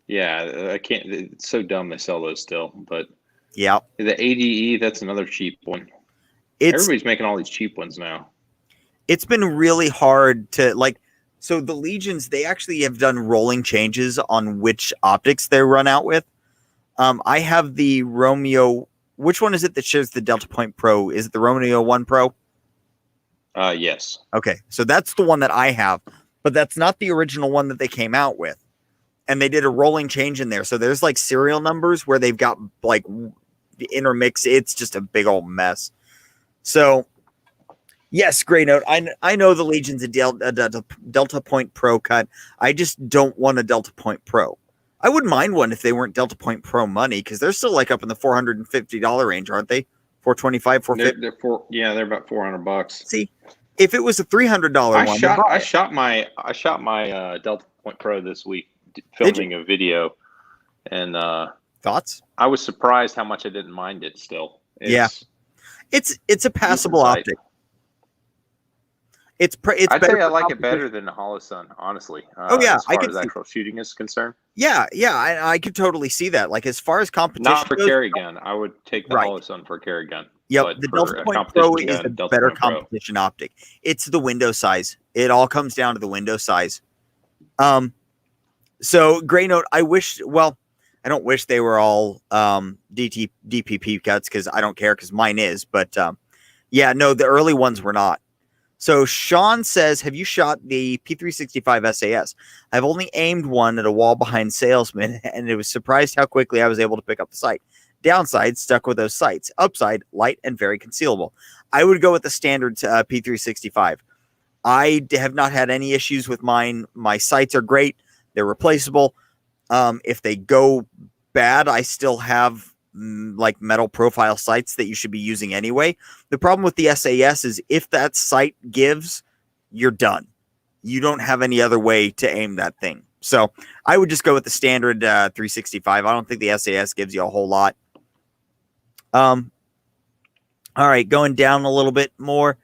Yeah, I can't. It's so dumb they sell those still. But yeah, the ADE, that's another cheap one. Everybody's making all these cheap ones now. It's been really hard to like. So the Legions, they actually have done rolling changes on which optics they run out with. I have the Romeo. Which one is it that shares the Delta Point Pro? Is it the Romeo 1 Pro? Yes. Okay, so that's the one that I have, but that's not the original one that they came out with. And they did a rolling change in there. So there's like serial numbers where they've got like the intermix. It's just a big old mess. So yes, Grey Note. I know the Legion's a Delta Point Pro cut. I just don't want a Delta Point Pro. I wouldn't mind one if they weren't Delta Point Pro money, because they're still like up in the $450 range, aren't they? $425, $450. They're about $400. See, if it was a $300 one, I shot my Delta Point Pro this week filming a video, and thoughts? I was surprised how much I didn't mind it. Still, it's a passable optic. I'd say I like it better than the Holosun, honestly. As far as actual shooting is concerned. Yeah, I could totally see that. Like, as far as competition, not for carry gun, I would take the Holosun for carry gun. Yep, the Delta Point Pro is a better competition optic. It's the window size. It all comes down to the window size. So Gray Note, I don't wish they were all DPP cuts because I don't care because mine is. But yeah, no, the early ones were not. So Sean says, have you shot the P365 SAS? I've only aimed one at a wall behind salesman, and it was surprised how quickly I was able to pick up the sight. Downside, stuck with those sights. Upside, light and very concealable. I would go with the standard P365. I have not had any issues with mine. My sights are great. They're replaceable. If they go bad, I still have like metal profile sights that you should be using anyway. The problem with the SAS is if that sight gives, you're done. You don't have any other way to aim that thing. So I would just go with the standard 365. I don't think the SAS gives you a whole lot. All right, going down a little bit more.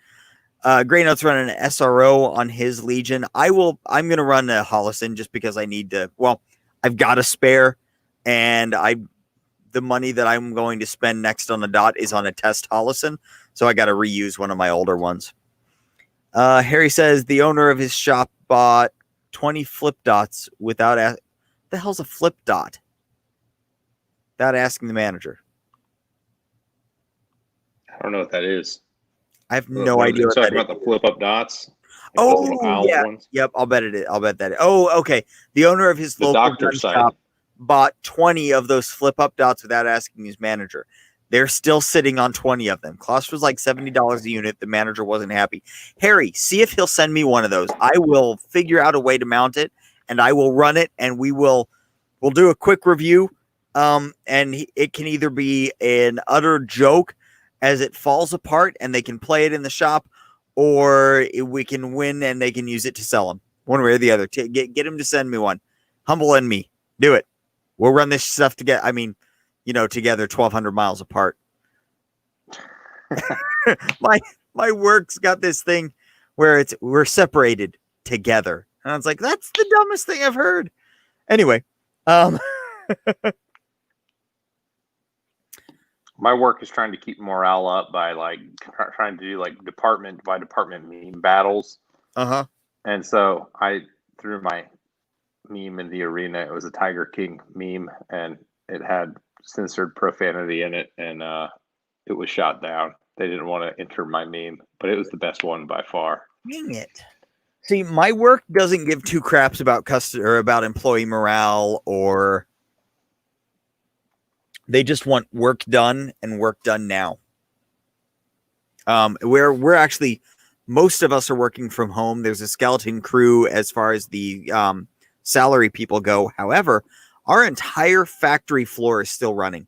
Gray Note's running an SRO on his Legion. I'm going to run a Holosun just because I need to. Well, I've got a spare, and the money that I'm going to spend next on the dot is on a test Holosun, so I got to reuse one of my older ones. Harry says the owner of his shop bought 20 flip dots without what the hell's a flip dot? Without asking the manager. I don't know what that is. I have no idea. What talking about the flip up dots. Oh yeah, ones? Yep. I'll bet it is. I'll bet that. Oh, okay. The owner of his local gun shop bought 20 of those flip up dots without asking his manager. They're still sitting on 20 of them. Cost was like $70 a unit. The manager wasn't happy. Harry, see if he'll send me one of those. I will figure out a way to mount it, and I will run it, and we'll do a quick review. And it can either be an utter joke as it falls apart and they can play it in the shop, or we can win and they can use it to sell them. One way or the other. Get him to send me one. Humble and me. Do it. We'll run this stuff together. I mean, together 1,200 miles apart. my work's got this thing where we're separated together. And I was like, that's the dumbest thing I've heard. Anyway, my work is trying to keep morale up by trying to do department by department meme battles. Uh-huh. And so I threw my meme in the arena. It was a Tiger King meme, and it had censored profanity in it, and it was shot down. They didn't want to enter my meme, but it was the best one by far. Dang it. See, my work doesn't give two craps about customer or about employee morale, or they just want work done and work done now. We're actually, most of us are working from home. There's a skeleton crew as far as the salary people go. However, our entire factory floor is still running.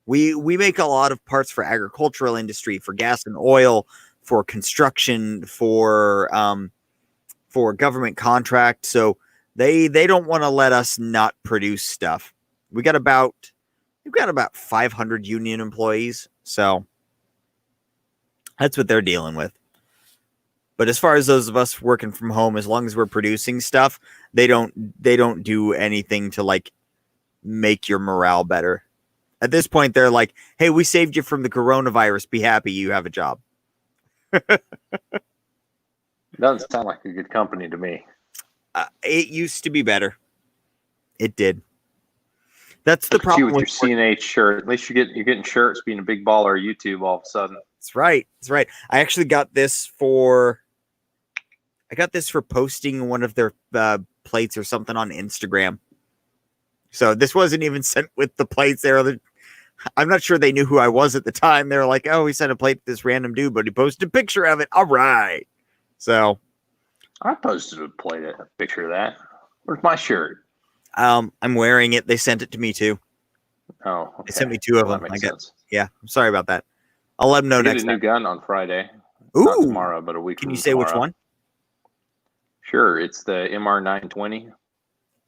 We make a lot of parts for agricultural industry, for gas and oil, for construction, for government contract. So they don't want to let us not produce stuff. We've got about 500 union employees. So that's what they're dealing with. But as far as those of us working from home, as long as we're producing stuff, they don't do anything to make your morale better. At this point, they're like, hey, we saved you from the coronavirus. Be happy you have a job. Doesn't sound like a good company to me. It used to be better. It did. That's the problem with your CNH shirt. At least you're getting shirts being a big baller of YouTube all of a sudden. That's right. That's right. I actually got this for posting one of their plates or something on Instagram. So this wasn't even sent with the plates. I'm not sure they knew who I was at the time. They were like, oh, we sent a plate to this random dude, but he posted a picture of it. All right. So I posted a picture of that. Where's my shirt? I'm wearing it. They sent it to me too. Oh, okay. They sent me two of them. I guess. Yeah. I'm sorry about that. I'll let them know next time. I get a new gun on Friday. Ooh. Not tomorrow, but a week Can you say tomorrow. Which one? Sure. It's the MR920.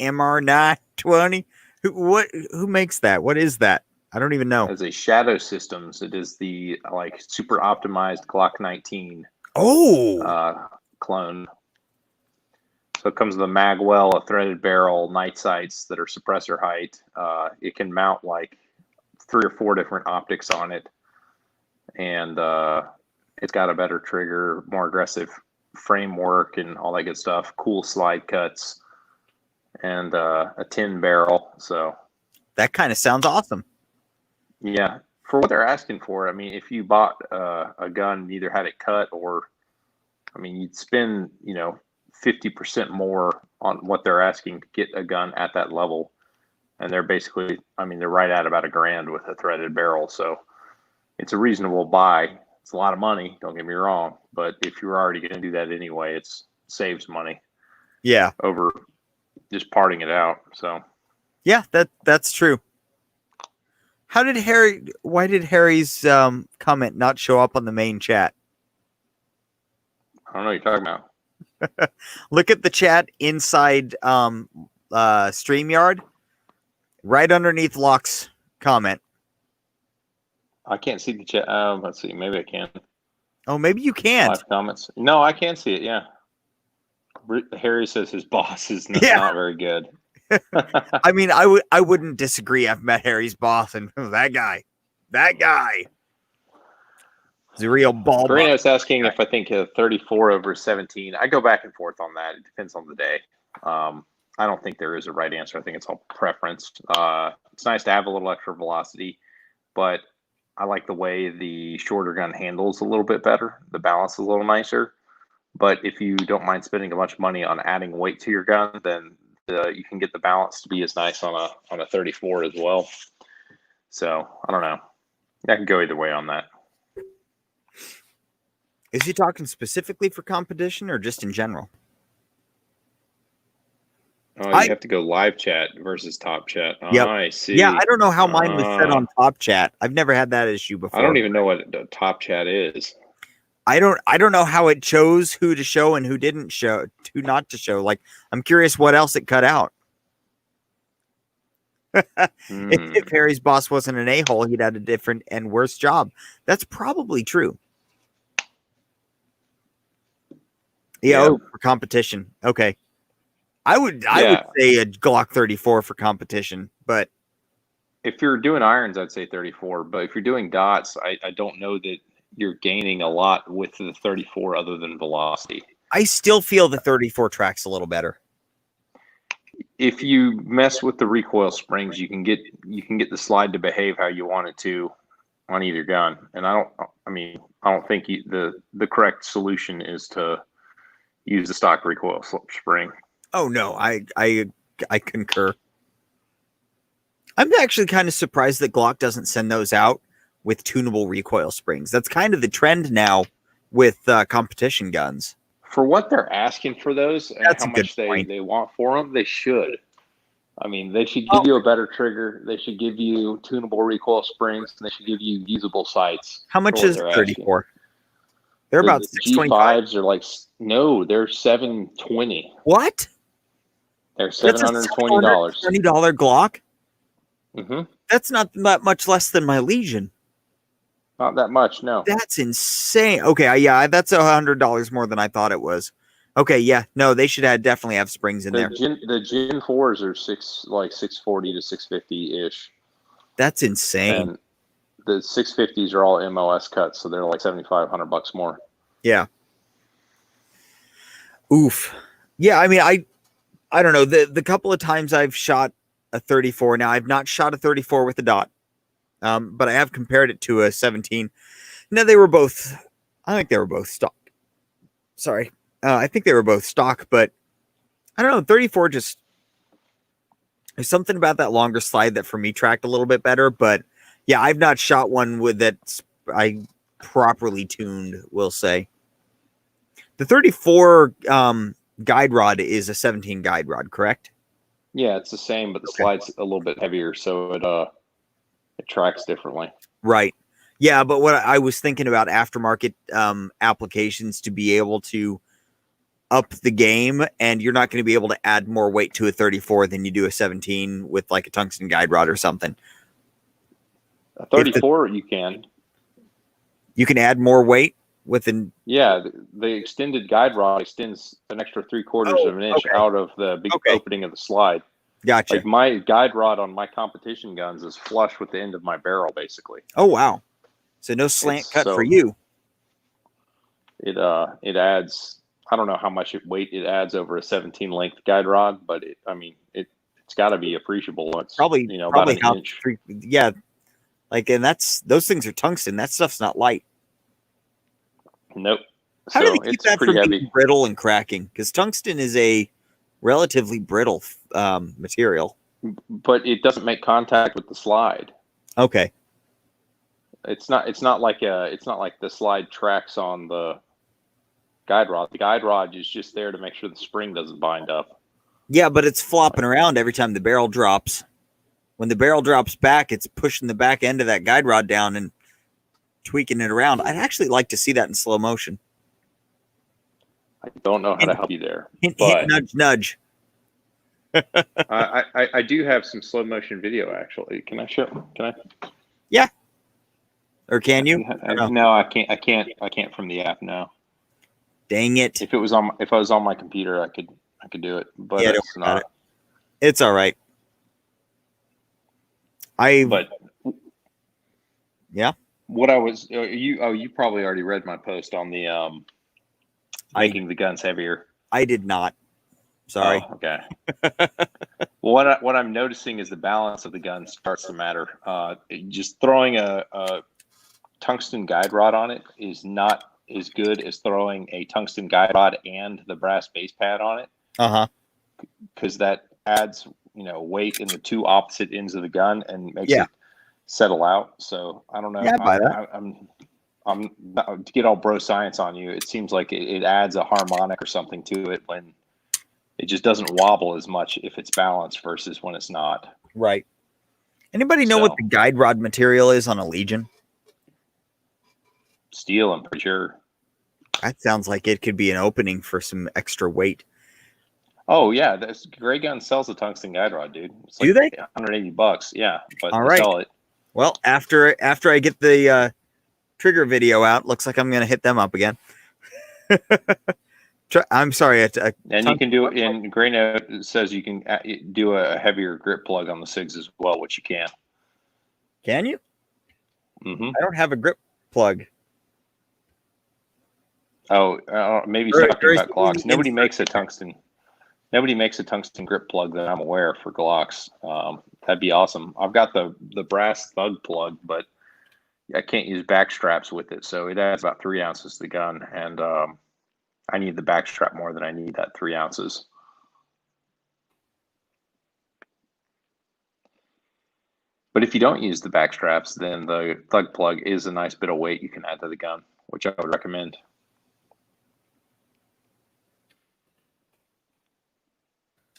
MR920? Who makes that? What is that? I don't even know. It's a Shadow Systems. It is the super optimized Glock 19 clone. So it comes with a magwell, a threaded barrel, night sights that are suppressor height. It can mount 3 or 4 different optics on it. And it's got a better trigger, more aggressive framework and all that good stuff. Cool slide cuts. and a tin barrel. So that kind of sounds awesome. Yeah, for what they're asking for, I mean, if you bought a gun, either had it cut or, I mean, you'd spend 50% more on what they're asking to get a gun at that level, and they're basically, I mean, they're right at about $1,000 with a threaded barrel. So it's a reasonable buy. It's a lot of money, don't get me wrong, but if you're already going to do that anyway, it saves money. Yeah, over just parting it out. So yeah, that's true. Why did Harry's comment not show up on the main chat? I don't know what you're talking about. Look at the chat inside StreamYard, right underneath Locke's comment. I can't see the chat. Let's see. Maybe I can. Oh, maybe you can't. Live comments. No, I can see it. Yeah. Harry says his boss is not very good. I mean, I wouldn't disagree. I've met Harry's boss, and that guy is a real ball. Marino's asking if I think 34 over 17. I go back and forth on that. It depends on the day. I don't think there is a right answer. I think it's all preference. It's nice to have a little extra velocity, but I like the way the shorter gun handles a little bit better. The balance is a little nicer. But if you don't mind spending a bunch of money on adding weight to your gun, then you can get the balance to be as nice on a 34 as well. So I don't know. I can go either way on that. Is he talking specifically for competition or just in general? Oh, you have to go live chat versus top chat. Oh, yep. I see. Yeah, I don't know how mine was set on top chat. I've never had that issue before. I don't even know what top chat is. I don't know how it chose who to show and who didn't show, who not to show. Like, I'm curious what else it cut out. If Harry's boss wasn't an a-hole, he'd had a different and worse job. That's probably true. Yeah. Oh, for competition. Okay. I would say a Glock 34 for competition, but if you're doing irons, I'd say 34. But if you're doing dots, I don't know that you're gaining a lot with the 34 other than velocity. I still feel the 34 tracks a little better. If you mess with the recoil springs, you can get the slide to behave how you want it to on either gun. And I don't think the correct solution is to use the stock recoil spring. Oh no, I concur. I'm actually kind of surprised that Glock doesn't send those out with tunable recoil springs. That's kind of the trend now with competition guns. For what they're asking for those and how much they want for them, they should. I mean, they should give you a better trigger. They should give you tunable recoil springs, and they should give you usable sights. How much is 34? They're about $625. G5s are they're $720. What? They're $720. $20 Glock? Mm-hmm. That's not that much less than my Legion. Not that much, no. That's insane. Okay, yeah, that's $100 more than I thought it was. Okay, yeah, no, they should definitely have springs in there. The Gen 4s are $640 to $650 That's insane. And the 650s are all MOS cuts, so they're like $7,500 more. Yeah. Oof. Yeah, I mean, I don't know. The couple of times I've shot a 34. Now I've not shot a 34 with a dot. But I have compared it to a 17. Now I think they were both stock. Sorry. I think they were both stock, but I don't know. 34 just, there's something about that longer slide that for me tracked a little bit better, but yeah, I've not shot one with that I properly tuned, we'll say. The 34 guide rod is a 17 guide rod, correct? Yeah, it's the same, but the slide's a little bit heavier, so it tracks differently. Right. Yeah, but what I was thinking about aftermarket applications to be able to up the game, and you're not going to be able to add more weight to a 34 than you do a 17 with like a tungsten guide rod or something. A 34, you can. You can add more weight with an. Yeah, the extended guide rod extends an extra 3/4 of an inch out of the big opening of the slide. Gotcha. Like my guide rod on my competition guns is flush with the end of my barrel, basically. Oh wow! So no slant cut for you. It adds I don't know how much weight it adds over a 17 length guide rod, but it's got to be appreciable. It's Probably about an inch. Yeah, like, and those things are tungsten. That stuff's not light. Nope. How do they keep that from heavy. being brittle and cracking? Because tungsten is a relatively brittle material. But it doesn't make contact with the slide. Okay. It's not like the slide tracks on the guide rod. The guide rod is just there to make sure the spring doesn't bind up. Yeah, but it's flopping around every time the barrel drops. When the barrel drops back, it's pushing the back end of that guide rod down and tweaking it around. I'd actually like to see that in slow motion. I don't know how to help you there. Hint, nudge, nudge. I do have some slow motion video actually. Can I show? Can I? Yeah. Or can you? No, I can't. I can't from the app. No. Dang it! If I was on my computer, I could do it. But yeah, it's not. It's all right. Yeah. What I was you probably already read my post on the making the guns heavier. I did not. Sorry. Oh, okay. Well, what I'm noticing is the balance of the gun starts to matter. Just throwing a tungsten guide rod on it is not as good as throwing a tungsten guide rod and the brass base pad on it. Because that adds weight in the two opposite ends of the gun and makes it settle out. So I don't know. Yeah, by that. I'm to get all bro science on you. It seems like it adds a harmonic or something to it when it just doesn't wobble as much if it's balanced versus when it's not. Right. Anybody know what the guide rod material is on a Legion? Steel, I'm pretty sure. That sounds like it could be an opening for some extra weight. Oh yeah, this Gray Gun sells a tungsten guide rod, dude. It's Do they? $180. Yeah, but all they right. sell it. Well, after I get the trigger video out, looks like I'm going to hit them up again. I'm sorry. And you can do it in Gray Note. It says you can do a heavier grip plug on the SIGs as well, which you can. Can you? Mm-hmm. I don't have a grip plug. Oh, maybe talking about Glocks. Nobody makes a tungsten grip plug that I'm aware for Glocks. That'd be awesome. I've got the brass thug plug, but I can't use back straps with it. So it adds about 3 ounces to the gun, and I need the back strap more than I need that 3 ounces. But if you don't use the back straps, then the thug plug is a nice bit of weight you can add to the gun, which I would recommend.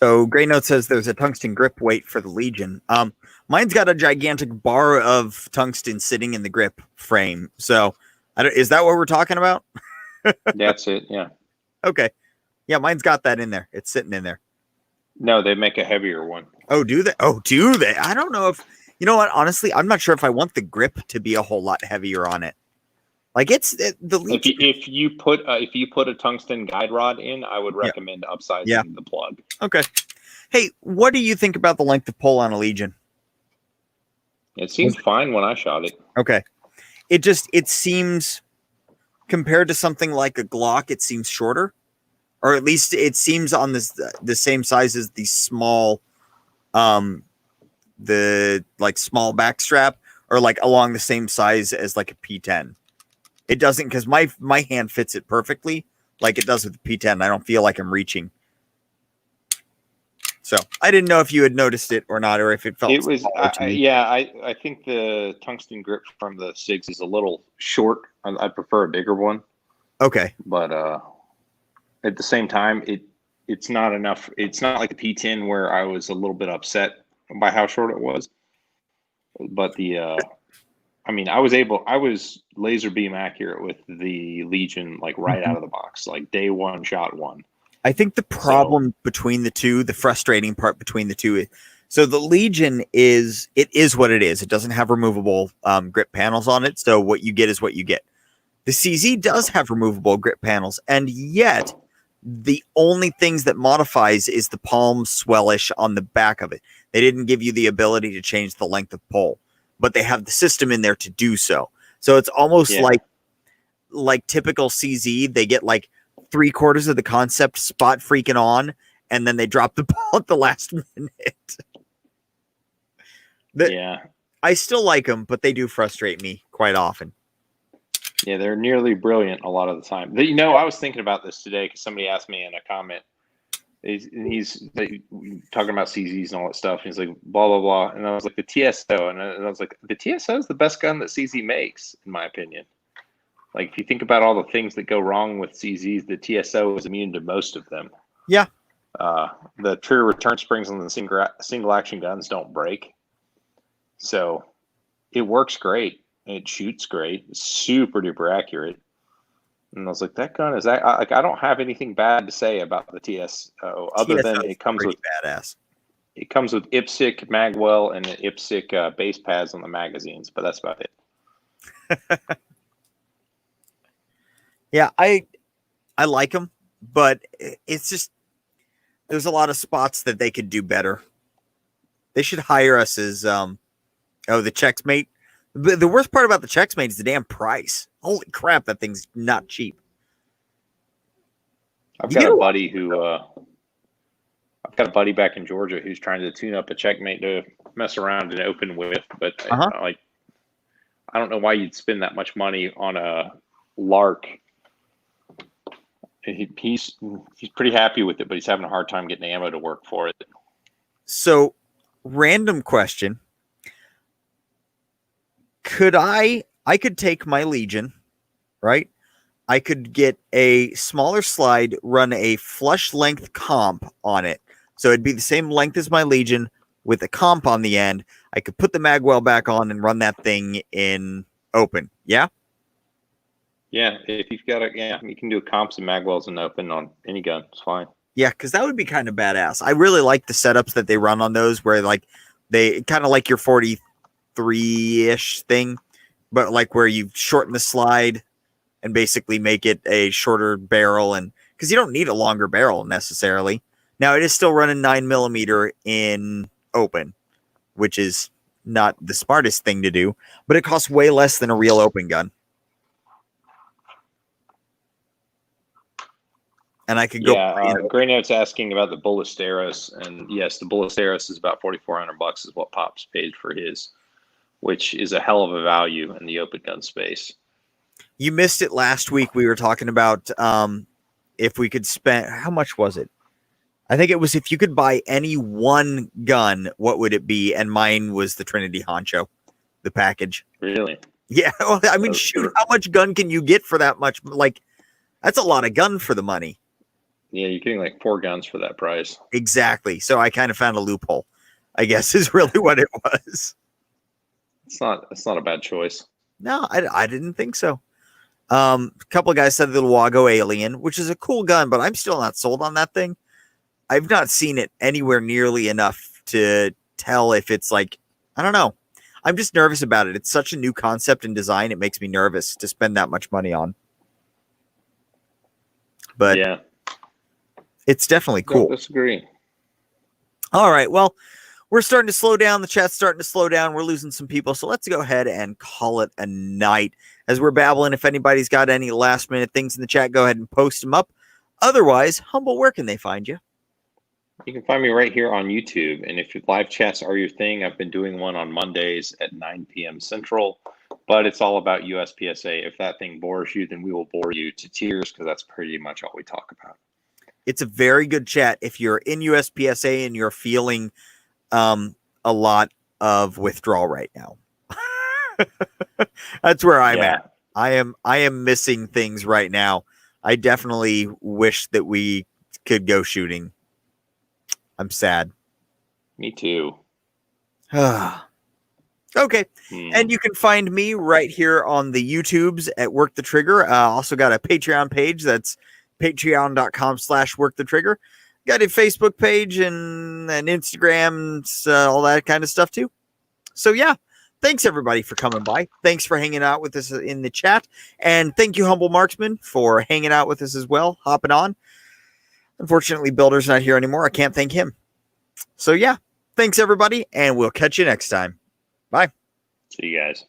So Gray Note says there's a tungsten grip weight for the Legion. Mine's got a gigantic bar of tungsten sitting in the grip frame. So is that what we're talking about? That's it. Yeah. Okay. Yeah, mine's got that in there. It's sitting in there. No, they make a heavier one. Oh, do they? Oh, do they? I don't know if, you know what? Honestly, I'm not sure if I want the grip to be a whole lot heavier on it. Like the Legion. If you put a tungsten guide rod in, I would recommend upsizing the plug. Okay. Hey, what do you think about the length of pole on a Legion? It seemed fine when I shot it. Okay. It seems, compared to something like a Glock, it seems shorter, or at least it seems on the same size as the small, the like small back strap, or like along the same size as like a P10. It doesn't, because my hand fits it perfectly like it does with the P10. I don't feel like I'm reaching. So I didn't know if you had noticed it or not, or if it felt. It was, I think the tungsten grip from the SIGs is a little short. I prefer a bigger one. Okay. But at the same time, it's not enough. It's not like the P10 where I was a little bit upset by how short it was. But I was laser beam accurate with the Legion, like right out of the box, like day one, shot one. I think the problem between the two, the frustrating part between the two, so the Legion is what it is. It doesn't have removable grip panels on it. So what you get is what you get. The CZ does have removable grip panels, and yet the only things that modifies is the palm swellish on the back of it. They didn't give you the ability to change the length of pole, but they have the system in there to do so. So it's almost like typical CZ. They get like 3/4 of the concept spot freaking on, and then they drop the ball at the last minute. Yeah. I still like them, but they do frustrate me quite often. Yeah, they're nearly brilliant a lot of the time. You know, I was thinking about this today because somebody asked me in a comment. He's talking about CZs and all that stuff. And he's like, blah, blah, blah. And I was like, the TSO. And I was like, the TSO is the best gun that CZ makes, in my opinion. Like, if you think about all the things that go wrong with CZs, the TSO is immune to most of them. Yeah. The trigger return springs on the single action guns don't break. So it works great. It shoots great. It's super duper accurate. And I was like, that gun is that. Like, I don't have anything bad to say about the TSO other than it comes with badass. It comes with IPSC magwell and IPSC base pads on the magazines, but that's about it. Yeah, I like them, but it's just there's a lot of spots that they could do better. They should hire us as the Checksmate. The worst part about the Checksmate is the damn price. Holy crap, that thing's not cheap. I've got a buddy back in Georgia who's trying to tune up a Checkmate to mess around and open with, but I don't know why you'd spend that much money on a Lark. He's pretty happy with it, but he's having a hard time getting ammo to work for it. So, random question. I could take my Legion, right? I could get a smaller slide, run a flush length comp on it. So it'd be the same length as my Legion with a comp on the end. I could put the magwell back on and run that thing in open. Yeah? Yeah, if you've got you can do comps and magwells and open on any gun. It's fine. Yeah, because that would be kind of badass. I really like the setups that they run on those where like they kind of like your 43-ish thing, but like where you shorten the slide and basically make it a shorter barrel, and because you don't need a longer barrel necessarily. Now it is still running 9mm in open, which is not the smartest thing to do, but it costs way less than a real open gun. And I could go. Yeah, Grey Note's asking about the Ballesteros, and yes, the Ballesteros is about $4,400 is what Pops paid for his, which is a hell of a value in the open gun space. You missed it last week. We were talking about if we could spend, how much was it? I think it was if you could buy any one gun, what would it be? And mine was the Trinity Honcho, the package. Really? Yeah. Well, I mean, shoot, how much gun can you get for that much? Like, that's a lot of gun for the money. Yeah, you're getting like 4 guns for that price. Exactly. So I kind of found a loophole, I guess, is really what it was. It's not a bad choice. No, I didn't think so. A couple of guys said the Luago Alien, which is a cool gun, but I'm still not sold on that thing. I've not seen it anywhere nearly enough to tell if it's like, I don't know. I'm just nervous about it. It's such a new concept and design. It makes me nervous to spend that much money on. But yeah, it's definitely cool. Don't disagree. All right. Well, we're starting to slow down. The chat's starting to slow down. We're losing some people. So let's go ahead and call it a night. As we're babbling, if anybody's got any last minute things in the chat, go ahead and post them up. Otherwise, Humble, where can they find you? You can find me right here on YouTube. And if your live chats are your thing, I've been doing one on Mondays at 9 p.m. Central. But it's all about USPSA. If that thing bores you, then we will bore you to tears because that's pretty much all we talk about. It's a very good chat if you're in USPSA and you're feeling a lot of withdrawal right now. That's where I'm at. I am missing things right now. I definitely wish that we could go shooting. I'm sad. Me too. Okay. And you can find me right here on the YouTubes at Work the Trigger. Also got a Patreon page. That's patreon.com/workthetrigger. Got a Facebook page and an Instagram, all that kind of stuff too. So yeah, thanks everybody for coming by. Thanks for hanging out with us in the chat. And thank you, Humble Marksman, for hanging out with us as well, hopping on. Unfortunately, Builder's not here anymore. I can't thank him. So yeah, thanks everybody, and we'll catch you next time. Bye. See you guys.